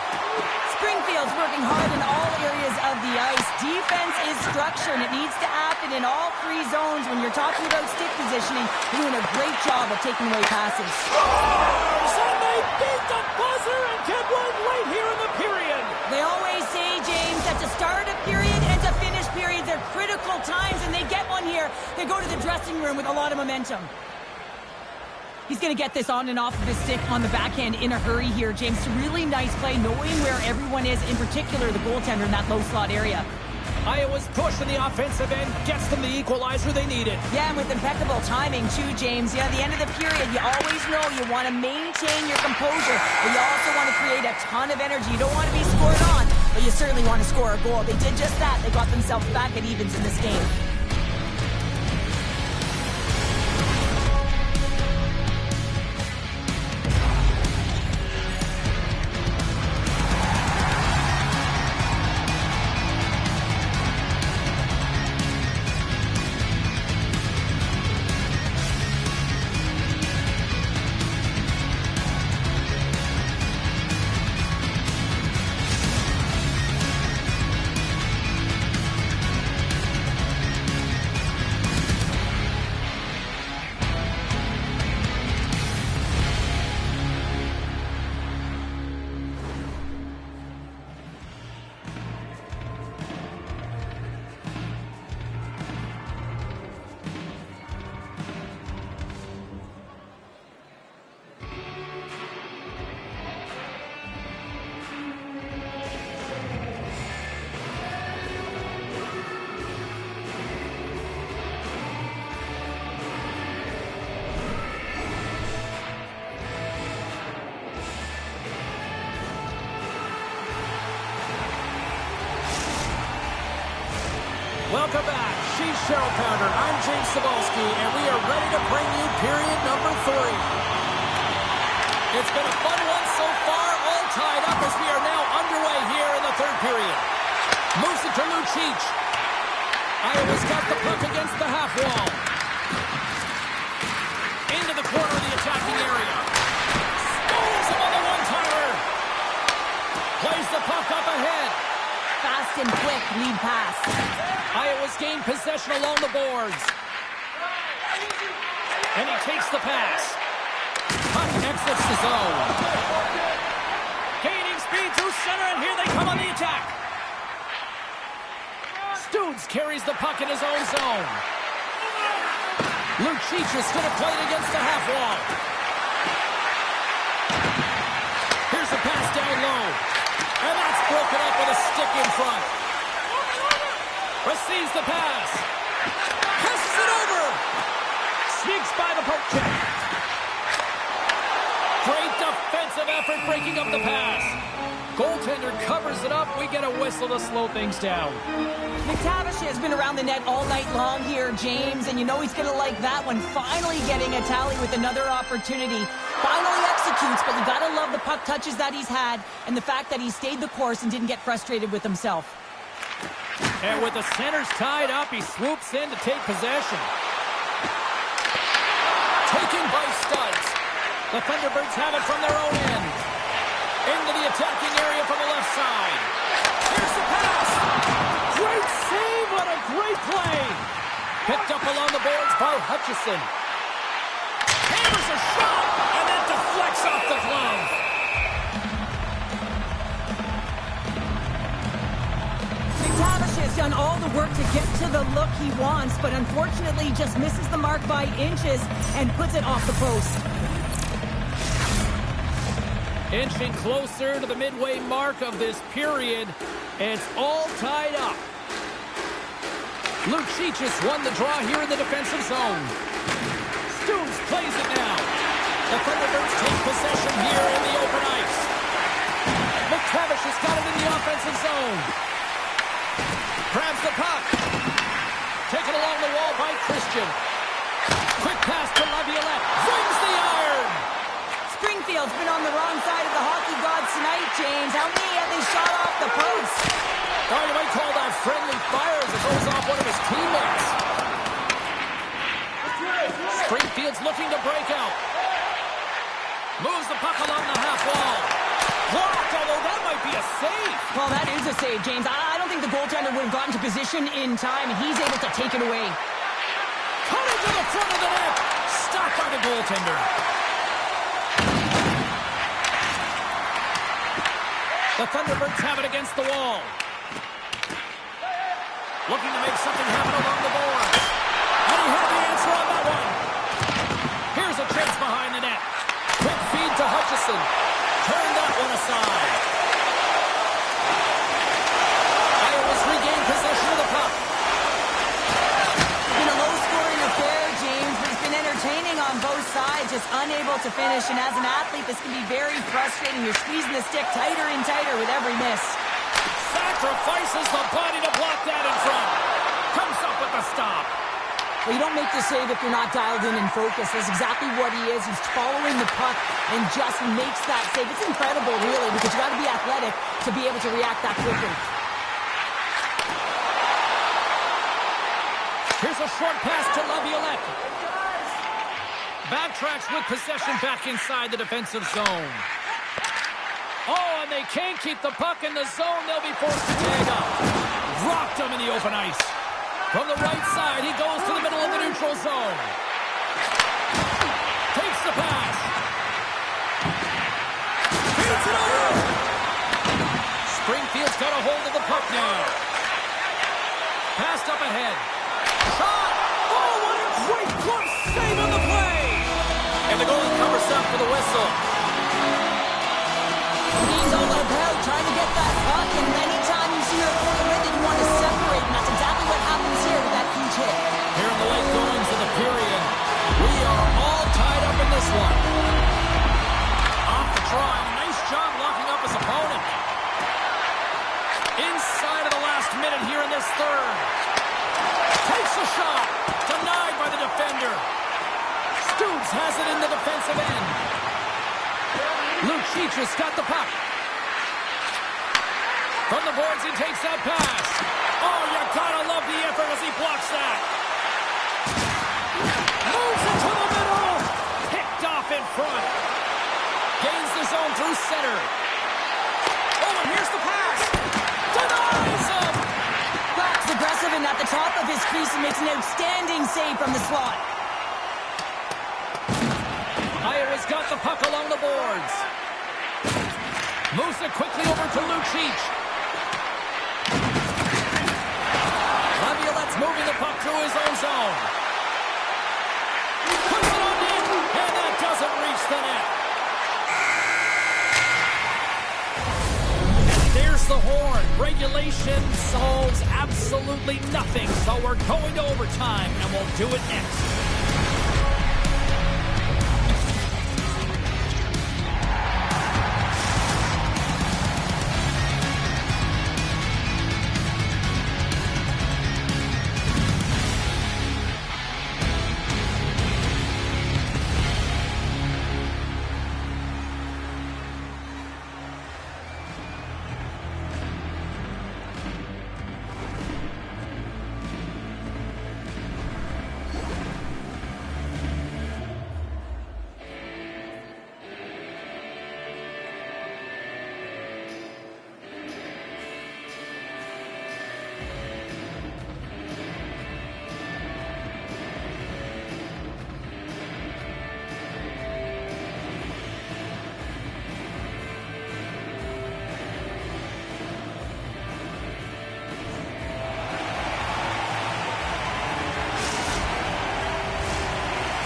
Springfield's working hard in all areas of the ice. Defense is structure, and it needs to happen in all three zones. When you're talking about stick positioning, they're doing a great job of taking away passes. And they beat the buzzer and get one late here in the period. They always say, James, that to start a period and to finish periods are critical times, and they get one here. They go to the dressing room with a lot of momentum. He's going to get this on and off of his stick on the backhand in a hurry here, James. Really nice play, knowing where everyone is, in particular the goaltender in that low slot area. Iowa's push in the offensive end gets them the equalizer they needed. Yeah, and with impeccable timing, too, James. Yeah, at the end of the period, you always know you want to maintain your composure, but you also want to create a ton of energy. You don't want to be scored on, but you certainly want to score a goal. They did just that. They got themselves back at evens in this game. Welcome back. She's Cheryl Pounder. I'm James Cebulski, and we are ready to bring you period number 3. It's been a fun one so far, all tied up as we are now underway here in the third period. Moves it to Lucic. Iowa's got the puck against the half wall. Into the corner of the attacking area. Scores him on the one-timer. Plays the puck up ahead. Fast fast and quick lead pass. Iowa's gained possession along the boards. And he takes the pass. Puck exits the zone. Gaining speed through center, and here they come on the attack. Stoops carries the puck in his own zone. Lucic going to play it against the half wall. Here's a pass down low. And that's broken up with a stick in front. Receives the pass. Passes it over. Sneaks by the poke check. Great defensive effort breaking up the pass. Goaltender covers it up. We get a whistle to slow things down. McTavish has been around the net all night long here, James, and you know he's going to like that one. Finally getting a tally with another opportunity. Finally executes, but you got to love the puck touches that he's had and the fact that he stayed the course and didn't get frustrated with himself. And with the centers tied up, he swoops in to take possession. Taken by Studs. The Thunderbirds have it from their own end. Into the attacking area from the left side. Here's the pass. Great save on a great play. Picked up along the boards by Hutchison. Hammers a shot and then deflects off the glove. McTavish has done all the work to get to the look he wants, but unfortunately just misses the mark by inches and puts it off the post. Inching closer to the midway mark of this period. It's all tied up. Lucic won the draw here in the defensive zone. Stoops plays it now. The Thunderbirds take possession here in the open ice. McTavish has got it in the offensive zone. Grabs the puck. Taken along the wall by Christian. Quick pass to Laviolette. Brings the iron. Springfield's been on the wrong side of the hockey gods tonight, James. How many have they shot off the post? Oh, you might call that friendly fire as it goes off one of his teammates. Springfield's looking to break out. Moves the puck along the half wall. Blocked, although that might be a save. Well, that is a save, James. I don't think the goaltender would have gotten to position in time, and he's able to take it away. Cut into the front of the net. Stopped by the goaltender. The Thunderbirds have it against the wall. Looking to make something happen along the board. And he had the answer on that one. Here's a chance behind the net. Quick feed to Hutchison. Turned that one aside. Iowa's regained possession of the puck. It's been a low-scoring affair, James, but it's been entertaining on both sides, just unable to finish. And as an athlete, this can be very frustrating. You're squeezing the stick tighter and tighter with every miss. Sacrifices the body to block that in front. Comes up with the stop. Well, you don't make the save if you're not dialed in and focused. That's exactly what he is. He's following the puck and just makes that save. It's incredible, really, because you got to be athletic to be able to react that quickly. Here's a short pass to Laviolette. Backtracks with possession back inside the defensive zone. Oh, and they can't keep the puck in the zone. They'll be forced to tag up. Rocked him in the open ice. From the right side, he goes to the middle of the neutral zone. Takes the pass. Feeds it over. Springfield's got a hold of the puck now. Passed up ahead. Shot. Oh, what a great glove save on the play. And the goalie covers up for the whistle. He's all about trying to get that puck, and anytime you see her pull with it, you want to separate, and that's exactly what happens here with that huge hit. Here in the late goings of the period, we are all tied up in this one. Off the draw, and a nice job locking up his opponent. Inside of the last minute here in this third. Takes a shot, denied by the defender. Stoops has it in the defensive end. Lucic has got the puck. From the boards, he takes that pass. Oh, you gotta love the effort as he blocks that. Moves it to the middle. Picked off in front. Gains the zone through center. Oh, and here's the pass. Denies him. crease and makes an outstanding save from the slot. Iowa's got the puck along the boards. Moves it quickly over to Lucic. Laviolette's moving the puck through his own zone. Puts it on net, and that doesn't reach the net. There's the horn. Regulation solves absolutely nothing, so we're going to overtime, and we'll do it next.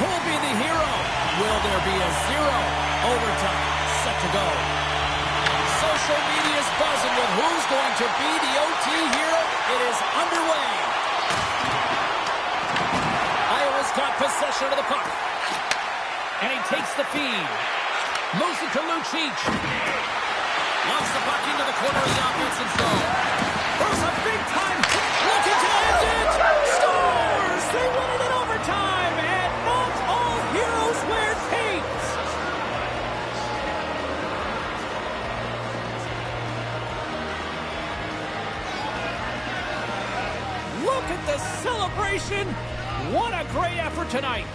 Who'll be the hero? Will there be a zero? Overtime, set to go. Social media's buzzing with who's going to be the OT hero. It is underway. Iowa's got possession of the puck. And he takes the feed. Moves it to Lucic. Launches the puck into the corner of the offensive zone. There's a big time hit. Looking to end it. Scores! They win it in overtime. And not all heroes wear capes. Look at the celebration. What a great effort tonight.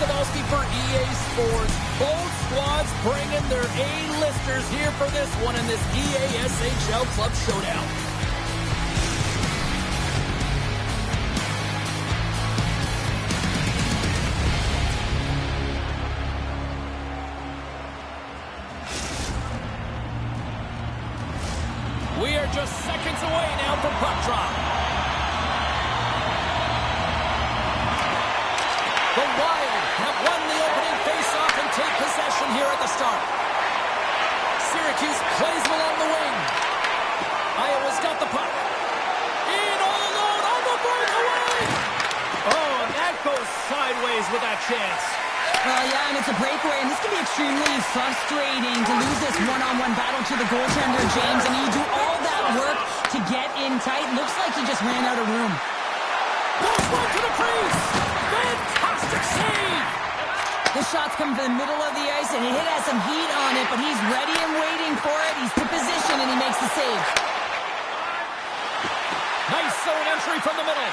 Cebulski for EA Sports. Both squads bringing their A-listers here for this one in this EASHL Club Showdown. We are just seconds away now from puck drop. The Wild have won the opening faceoff and take possession here at the start. Syracuse plays him along the wing. Iowa's got the puck. In all alone on the breakaway. Oh, and that goes sideways with that chance. Well, yeah, and it's a breakaway, and this can be extremely frustrating to lose this one-on-one battle to the goaltender, James, and you do all that work to get in tight. Looks like he just ran out of room. Goes right to the crease. Fantastic save. The shot's come from the middle of the ice, and it has some heat on it, but he's ready and waiting for it. He's to position, and he makes the save. Nice zone entry from the middle.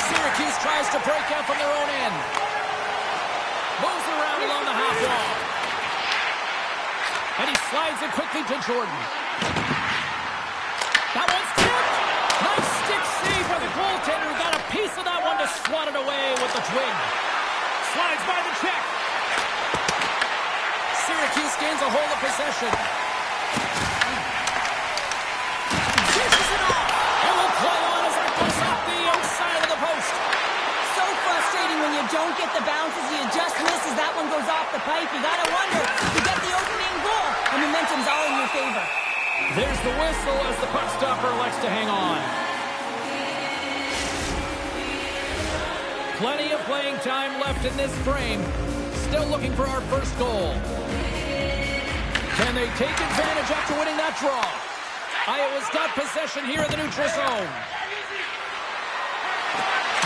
Syracuse tries to break out from their own end. Moves around along the half wall. And he slides it quickly to Jordan. That one's tipped. Nice stick save by the goaltender, who got a piece of that one to swat it away with the twin. Slides by the check. Syracuse gains a hold of possession. Dishes it off. And will play on as it goes off the outside of the post. So frustrating when you don't get the bounces. You just miss as that one goes off the pipe. You got to wonder, you get the opening goal, and momentum's all in your favor. There's the whistle as the puck stopper elects to hang on. Plenty of playing time left in this frame. Still looking for our first goal. Can they take advantage after winning that draw? Iowa's got possession here in the neutral zone.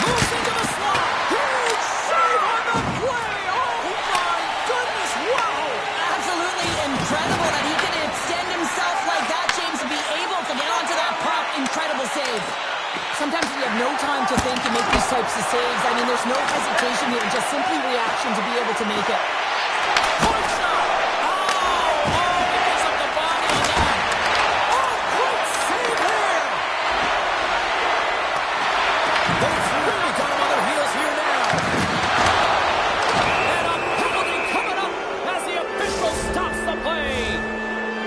Moves into the slot. Huge save on the play. Oh my goodness, wow. Absolutely incredible that he can extend himself like that, James, to be able to get onto that puck. Incredible save. Sometimes you have no time to think and make these types of saves. I mean, there's no hesitation here, just simply reaction to be able to make it. Point shot. Oh, he gives up the body on that. Oh, great save here. They've really got him on their heels here now. And a penalty coming up as the official stops the play.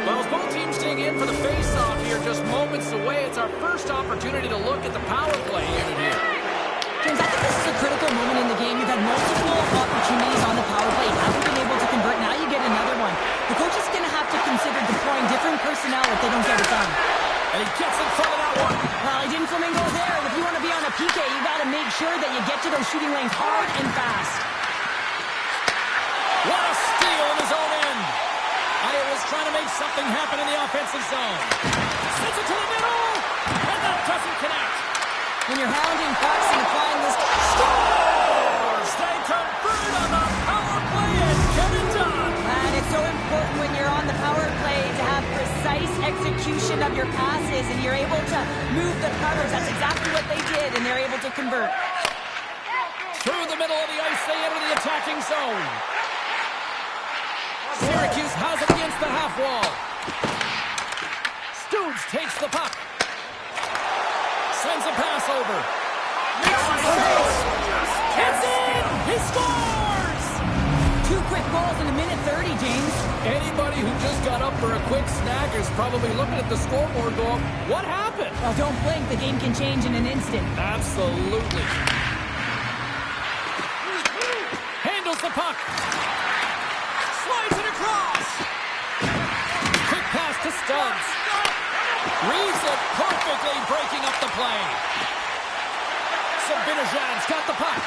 Well, as both teams dig in for the face-off here, just moments away, it's our first opportunity to look at the power play unit here. James, I think this is a critical moment in the game. You've had multiple opportunities on the power play. You haven't been able to convert. Now you get another one. The coach is going to have to consider deploying different personnel if they don't get it done. And he gets in front of that one. Well, he didn't flamingo there. If you want to be on a PK, you got to make sure that you get to those shooting lanes hard and fast. What a steal in his own end. Iowa's trying to make something happen in the offensive zone. Sends it to the middle, and that doesn't connect. When you're hounding pucks and applying this... Scores! They convert on the power play and get it done. And it's so important when you're on the power play to have precise execution of your passes, and you're able to move the covers. That's exactly what they did, and they're able to convert. Through the middle of the ice, they enter the attacking zone. Syracuse has it against the half wall. Stoops takes the puck. Sends a pass over. It's in! He scores! 2 quick goals in a minute 30, James. Anybody who just got up for a quick snack is probably looking at the scoreboard going, what happened? Well, don't blink. The game can change in an instant. Absolutely. Handles the puck. Slides it across. Quick pass to Stubbs. Reads it perfectly, breaking up the play. Zibanejad's got the puck.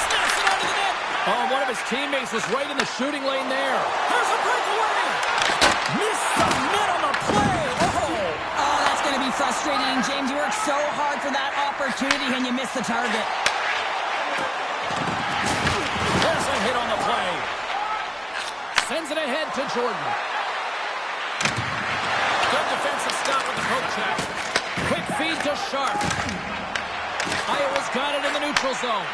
Snaps it onto the net. Oh, one of his teammates was right in the shooting lane there. There's a breakaway. Missed the net on the play. Oh, that's going to be frustrating, James. You worked so hard for that opportunity, and you missed the target. There's a hit on the play. Sends it ahead to Jordan. Good defensive stop with the poke check. Sharp. Iowa's got it in the neutral zone.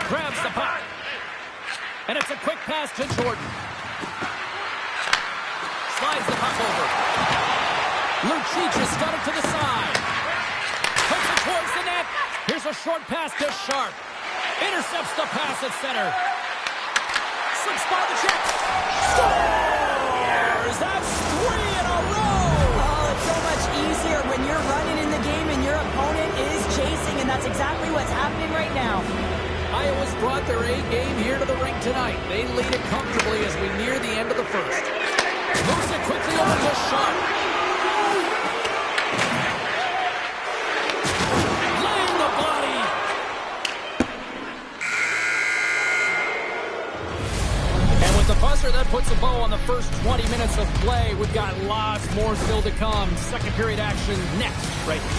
Grabs the puck. And it's a quick pass to Jordan. Slides the puck over. Lucic has got it to the side. Puts it towards the net. Here's a short pass to Sharp. Intercepts the pass at center. Slips by the check. Scores! That's 3 in a row! Oh, it's so much easier when you're running in the game and your opponent is chasing, and that's exactly what's happening right now. Iowa's brought their A game here to the rink tonight. They lead it comfortably as we near the end of the first. Moves it quickly over to Sharp. Laying the body. And with the buzzer, that puts a bow on the first 20 minutes of play. We've got lots more still to come. Second period action next, right here.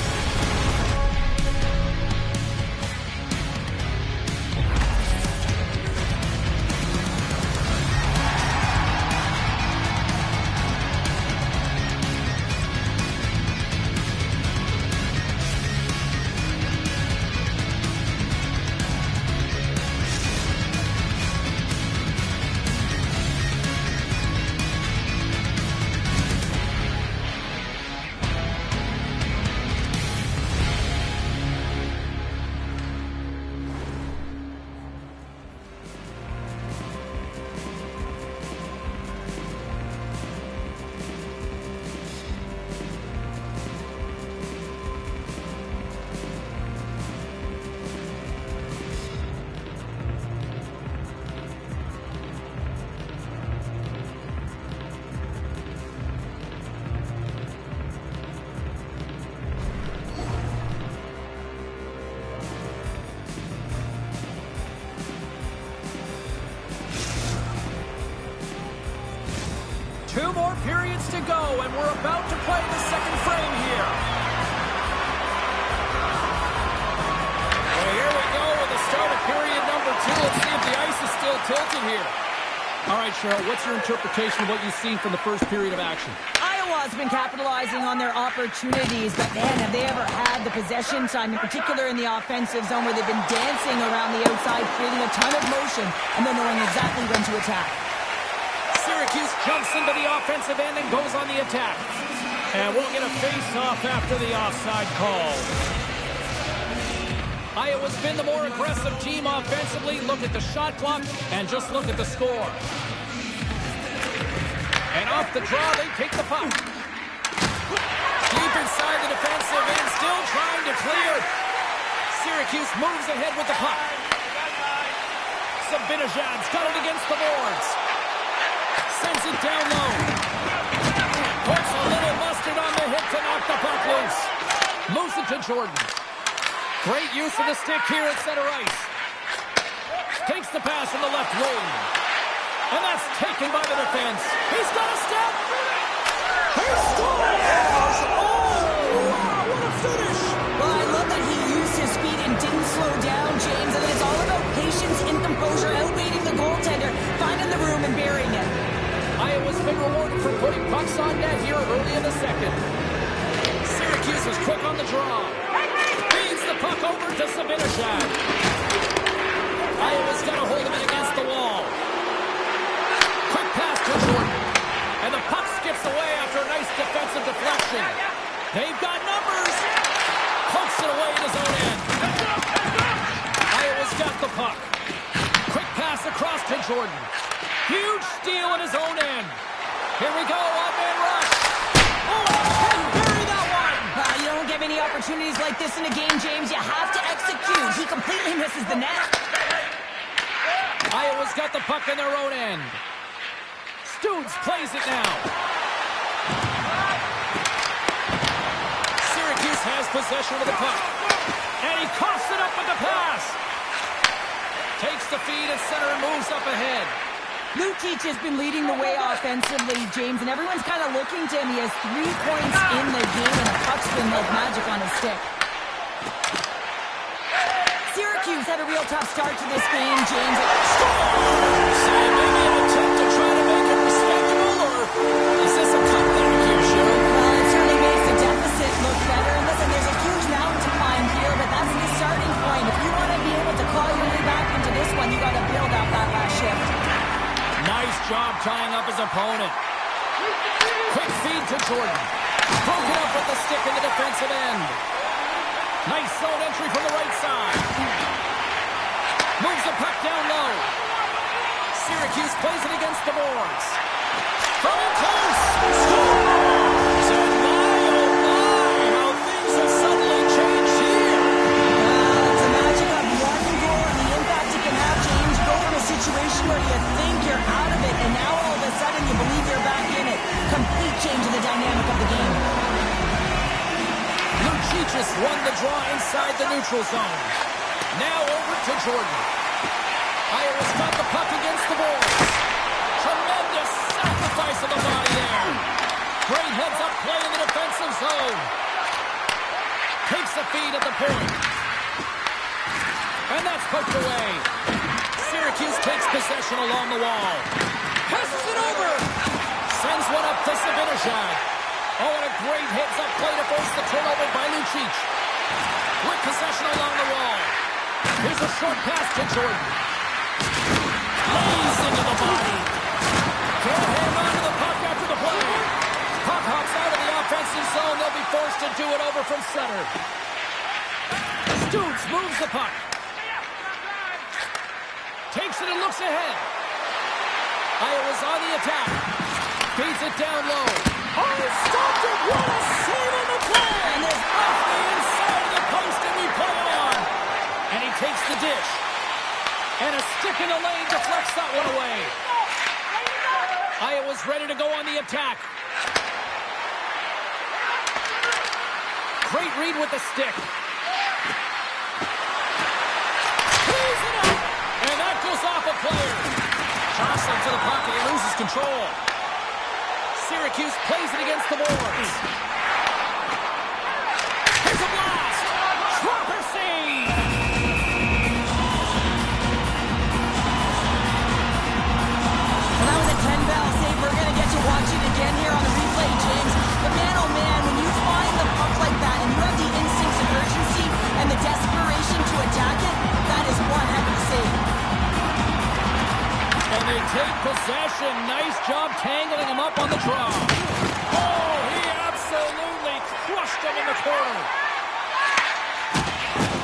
Two more periods to go, and we're about to play the second frame here. Well, here we go with the start of period number 2. Let's see if the ice is still tilted here. All right, Cheryl, what's your interpretation of what you've seen from the first period of action? Iowa's been capitalizing on their opportunities, but man, have they ever had the possession time, in particular in the offensive zone, where they've been dancing around the outside, creating a ton of motion, and then knowing exactly when to attack. Syracuse jumps into the offensive end and goes on the attack. And we'll get a face-off after the offside call. Iowa's been the more aggressive team offensively. Look at the shot clock and just look at the score. And off the draw, they take the puck. Deep inside the defensive end, still trying to clear. Syracuse moves ahead with the puck. Zibanejad's got it against the boards. Sends it down low. Puts a little mustard on the hip to knock the puck loose. Moves it to Jordan. Great use of the stick here at center ice. Takes the pass in the left wing. And that's taken by the defense. He's got a step. He scores! Oh, wow, what a finish. Well, I love that he used his speed and didn't slow down, James. And it's all about patience and composure, outweighing the goaltender, finding the room and burying it. Iowa's been rewarded for putting pucks on net here early in the second. Syracuse is quick on the draw. Feeds the puck over to Zibanejad. Iowa's got to hold him in against the wall. Quick pass to Jordan. And the puck skips away after a nice defensive deflection. They've got numbers. Pokes it away in his own end. Iowa's got the puck. Quick pass across to Jordan. Huge steal in his own end. Here we go, one-man rush. Oh, can bury that one. You don't get many opportunities like this in a game, James. You have to execute. He completely misses the net. Iowa's got the puck in their own end. Stoops plays it now. Syracuse has possession of the puck. And he coughs it up with the pass. Takes the feed at center and moves up ahead. Lucic has been leading the way offensively, James, and everyone's kind of looking to him. He has 3 points in the game, and the puck's been like magic on his stick. Syracuse had a real tough start to this game, James. So maybe an attempt to try to make it respectable, or is this a comeback here, to Jordan. Broken up with the stick in the defensive end. Nice zone entry from the right side. Moves the puck down low. Syracuse plays it against the boards. From in close. Scores! And my, oh my, how things have suddenly changed here. It's a magic of one goal and the impact it can have, James. You go from a situation where you think you're out of it, and now all of a sudden you believe you're back in it. Complete change in the dynamic of the game. Lucic won the draw inside the neutral zone. Now over to Jordan. Iowa's got the puck against the boards. Tremendous sacrifice of the body there. Great heads-up play in the defensive zone. Takes the feed at the point. And that's poked away. Syracuse takes possession along the wall. Passes it over. Sends one up to Zibanejad. Oh, and a great heads-up play to force the turnover by Lucic. With possession along the wall. Here's a short pass to Jordan. Lays into the body. Can't hang on to the puck after the play. Puck hops out of the offensive zone. They'll be forced to do it over from center. Stoops moves the puck. Takes it and looks ahead. Iowa's on the attack. Feeds it down low. Oh, he stopped it. What a save on the play. And it's off the inside of the post, and we play on. And he takes the dish. And a stick in the lane deflects that one away. Iowa's ready to go on the attack. Great read with the stick. He's it up. And that goes off a player. Jostling to the pocket, he loses control. Syracuse plays it against the boards. Here's a blast. Dropper save. Well, that was a 10-ball save. We're going to get to watch it again here on the replay, James. But man, oh man, when you find the puck like that and you have the instincts of urgency and the desperation to attack it, that is one heck of a save. And they take possession. Nice job tangling him up on the draw. Oh, he absolutely crushed him in the corner.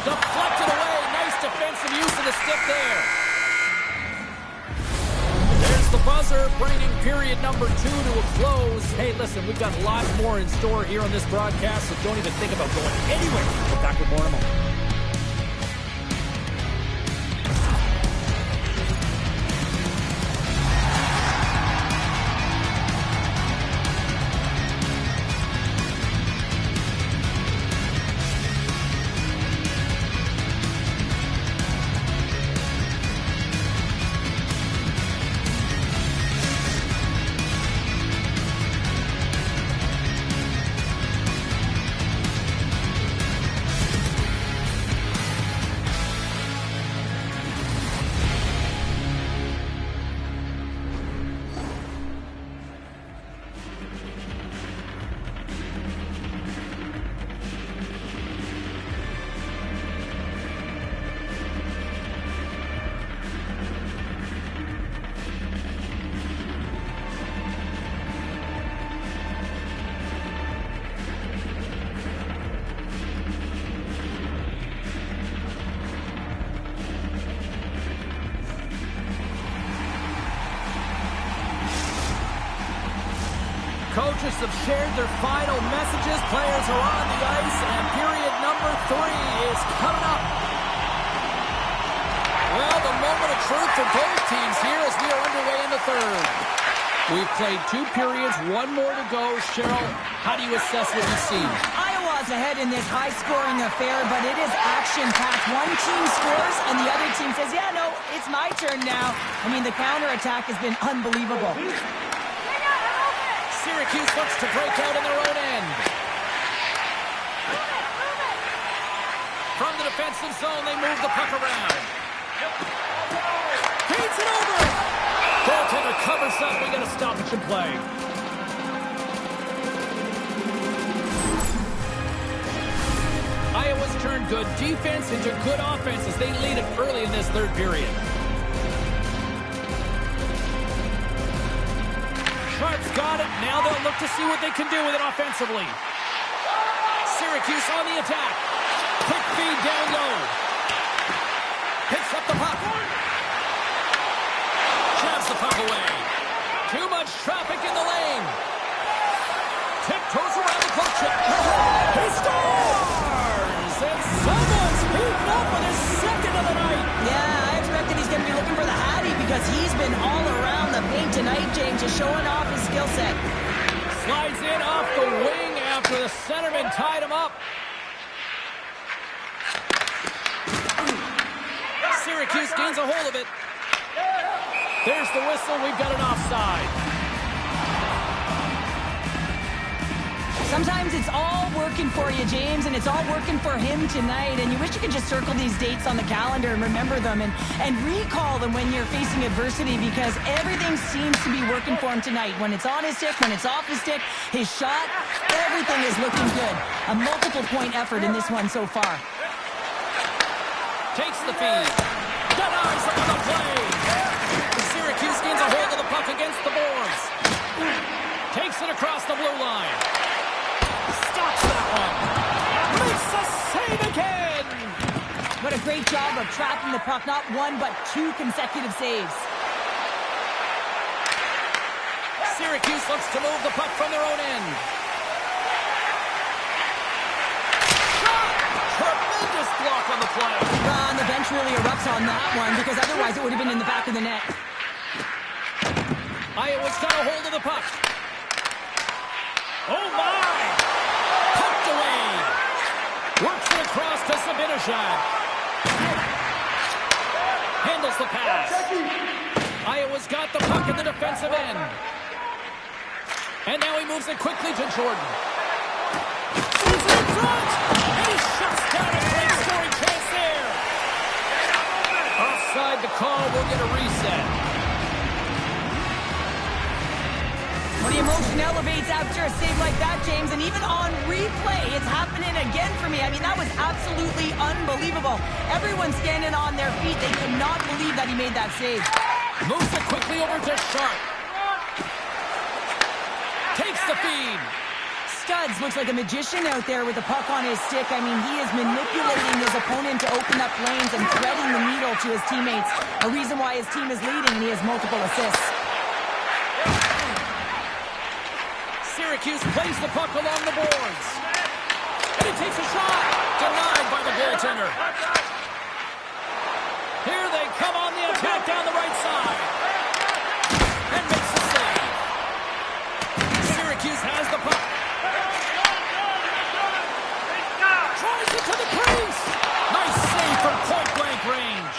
Deflected away. Nice defensive use of the stick there. There's the buzzer, bringing period number 2 to a close. Hey, listen, we've got lots more in store here on this broadcast, so don't even think about going anywhere. We're back with more in a moment. Coaches have shared their final messages. Players are on the ice, and period number 3 is coming up. Well, the moment of truth for both teams here as we are underway in the third. We've played 2 periods, 1 more to go. Cheryl, how do you assess what you've seen? Iowa's ahead in this high-scoring affair, but it is action-packed. One team scores, and the other team says, yeah, no, it's my turn now. I mean, the counterattack has been unbelievable. Syracuse looks to break out in their own end. From the defensive zone, they move the puck around. Feeds it over. Goaltender covers up. We got a stoppage in play. Iowa's turned good defense into good offense as they lead it early in this third period. Sharp James got it. Now they'll look to see what they can do with it offensively. Syracuse on the attack. Quick feed down low. Picks up the puck. Jabs the puck away. Too much traffic in the lane. Tiptoes around the poke check. He scores! And someone's beaten up with his second of the night. Yeah, I expected he's going to be looking for the Hattie because he's been all around the paint tonight, James, just showing off his skill set. Slides in off the wing after the centerman tied him up. Syracuse gains a hold of it. There's the whistle. We've got an offside. Sometimes it's all working for you, James, and it's all working for him tonight. And you wish you could just circle these dates on the calendar and remember them and recall them when you're facing adversity because everything seems to be working for him tonight. When it's on his stick, when it's off his stick, his shot, everything is looking good. A multiple-point effort in this one so far. Takes the feed. Denies on the play. Syracuse gains a hold of the puck against the boards. Takes it across the blue line. Stops that one. Makes a save again. What a great job of trapping the puck. Not one, but two consecutive saves. Syracuse looks to move the puck from their own end. Shot! Tremendous block on the play. And the bench really erupts on that one because otherwise it would have been in the back of the net. Iowa's got a hold of the puck. Oh, my! Pucked away. Works it across to Zibanejad. Handles the pass. Iowa's got the puck in the defensive end. And now he moves it quickly to Jordan. He's in front! And he shuts down a great scoring chance there. Offside the call. We'll get a reset. Well, the emotion elevates after a save like that, James, and even on replay, it's happening again for me. I mean, that was absolutely unbelievable. Everyone's standing on their feet. They could not believe that he made that save. Moves it quickly over to Sharp. Takes the feed. Studs looks like a magician out there with the puck on his stick. I mean, he is manipulating his opponent to open up lanes and threading the needle to his teammates. A reason why his team is leading, and he has multiple assists. Syracuse plays the puck along the boards. And he takes a shot. Denied by the goaltender. Here they come on the attack down the right side. And makes the save. Syracuse has the puck. Tries it to the crease. Nice save from point-blank range.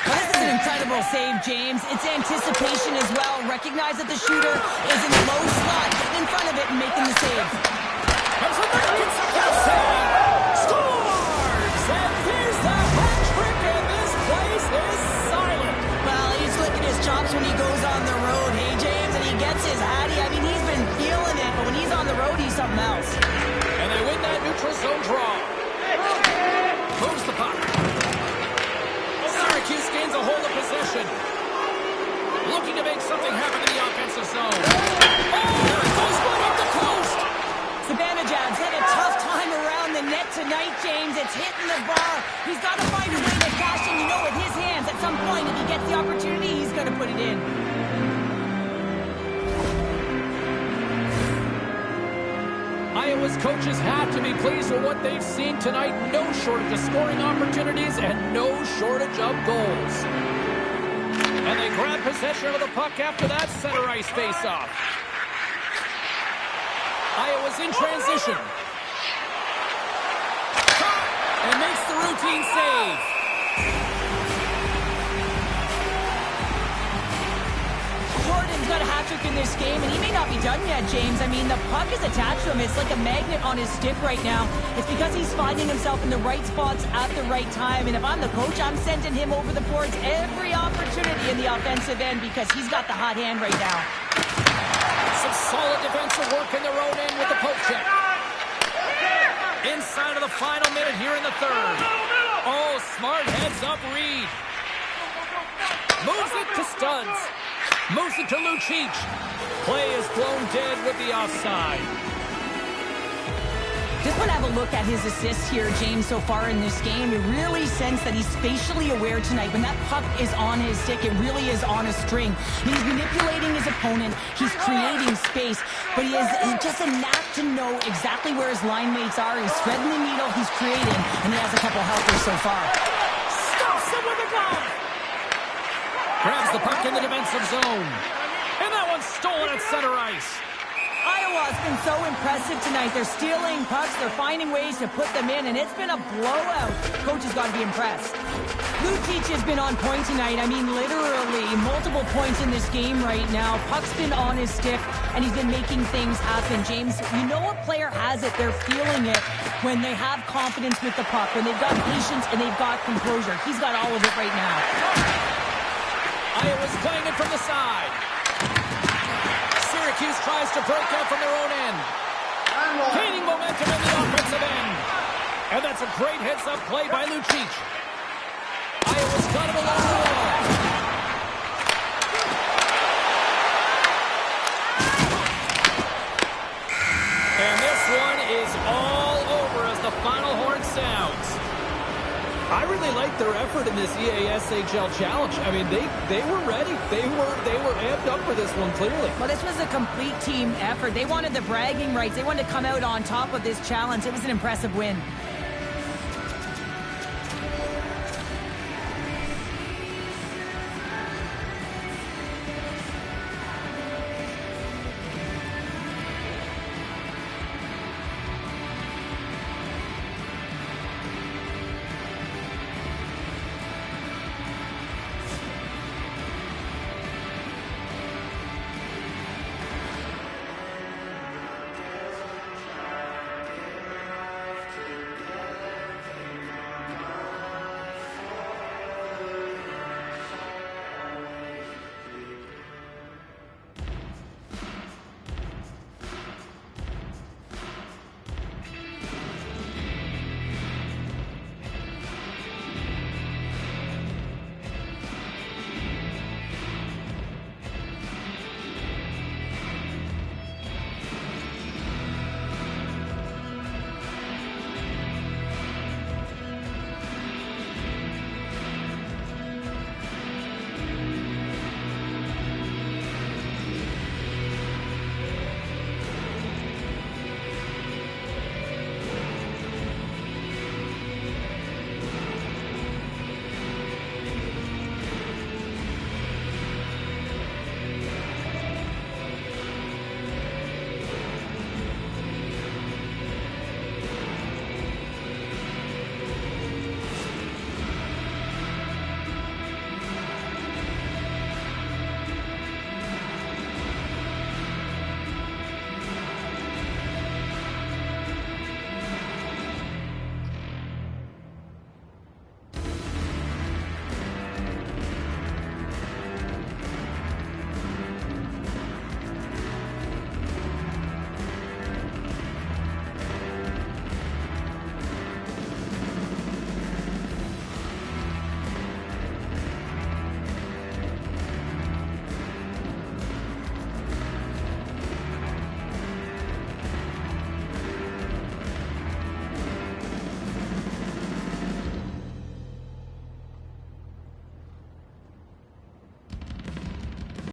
Well, this is an incredible save, James. It's anticipation as well. Recognize that the shooter is in the low slot, getting in front of it and making the save. There's another consecutive save. Scores! And here's the hat trick, and this place is silent. Well, he's licking his chops when he goes on the road, hey, James, and he gets his Hattie. I mean, he's been feeling it, but when he's on the road, he's something else. And they win that neutral zone draw. Moves the puck. Syracuse gains a hold of possession. Looking to make something happen in the offensive zone. Oh, it goes right up the coast. Zibanejad's had a tough time around the net tonight, James. It's hitting the bar. He's got to find a way to cash in, with his hands. At some point, if he gets the opportunity, he's going to put it in. Iowa's coaches have to be pleased with what they've seen tonight. No shortage of scoring opportunities and no shortage of goals. And they grab possession of the puck after that center ice face-off. Iowa's in transition. And makes the routine save. Jordan's got a hat-trick in this game, and he may not be done yet, James. I mean, the puck is attached to him. It's like a magnet on his stick right now. It's because he's finding himself in the right spots at the right time. And if I'm the coach, I'm sending him over the boards every opportunity in the offensive end because he's got the hot hand right now. Some solid defensive work in their own end with the poke check. Inside of the final minute here in the third. Oh, smart heads up Reed. Moves it to Studs. Moves it to Lucic. Play is blown dead with the offside. Just want to have a look at his assists here, James, so far in this game. You really sense that he's spatially aware tonight. When that puck is on his stick, it really is on a string. He's manipulating his opponent. He's creating space. But he has just a knack to know exactly where his line mates are. He's threading the needle. He's creating. And he has a couple helpers so far. Stops him with a glove. Grabs the puck in the defensive zone. And that one's stolen at center ice. Iowa's been so impressive tonight. They're stealing pucks. They're finding ways to put them in, and it's been a blowout. Coach has got to be impressed. Lucic has been on point tonight. I mean, literally, multiple points in this game right now. Puck's been on his stick, and he's been making things happen. James, you know a player has it. They're feeling it when they have confidence with the puck, when they've got patience and they've got composure. He's got all of it right now. Iowa's playing it from the side. Syracuse tries to break out from their own end. Gaining momentum in the offensive end. And that's a great heads-up play by Lucic. Iowa's got him along the wall. And this one is all over as the final horn sounds. I really like their effort in this EASHL challenge. I mean, they were ready. They were amped up for this one, clearly. Well, this was a complete team effort. They wanted the bragging rights. They wanted to come out on top of this challenge. It was an impressive win.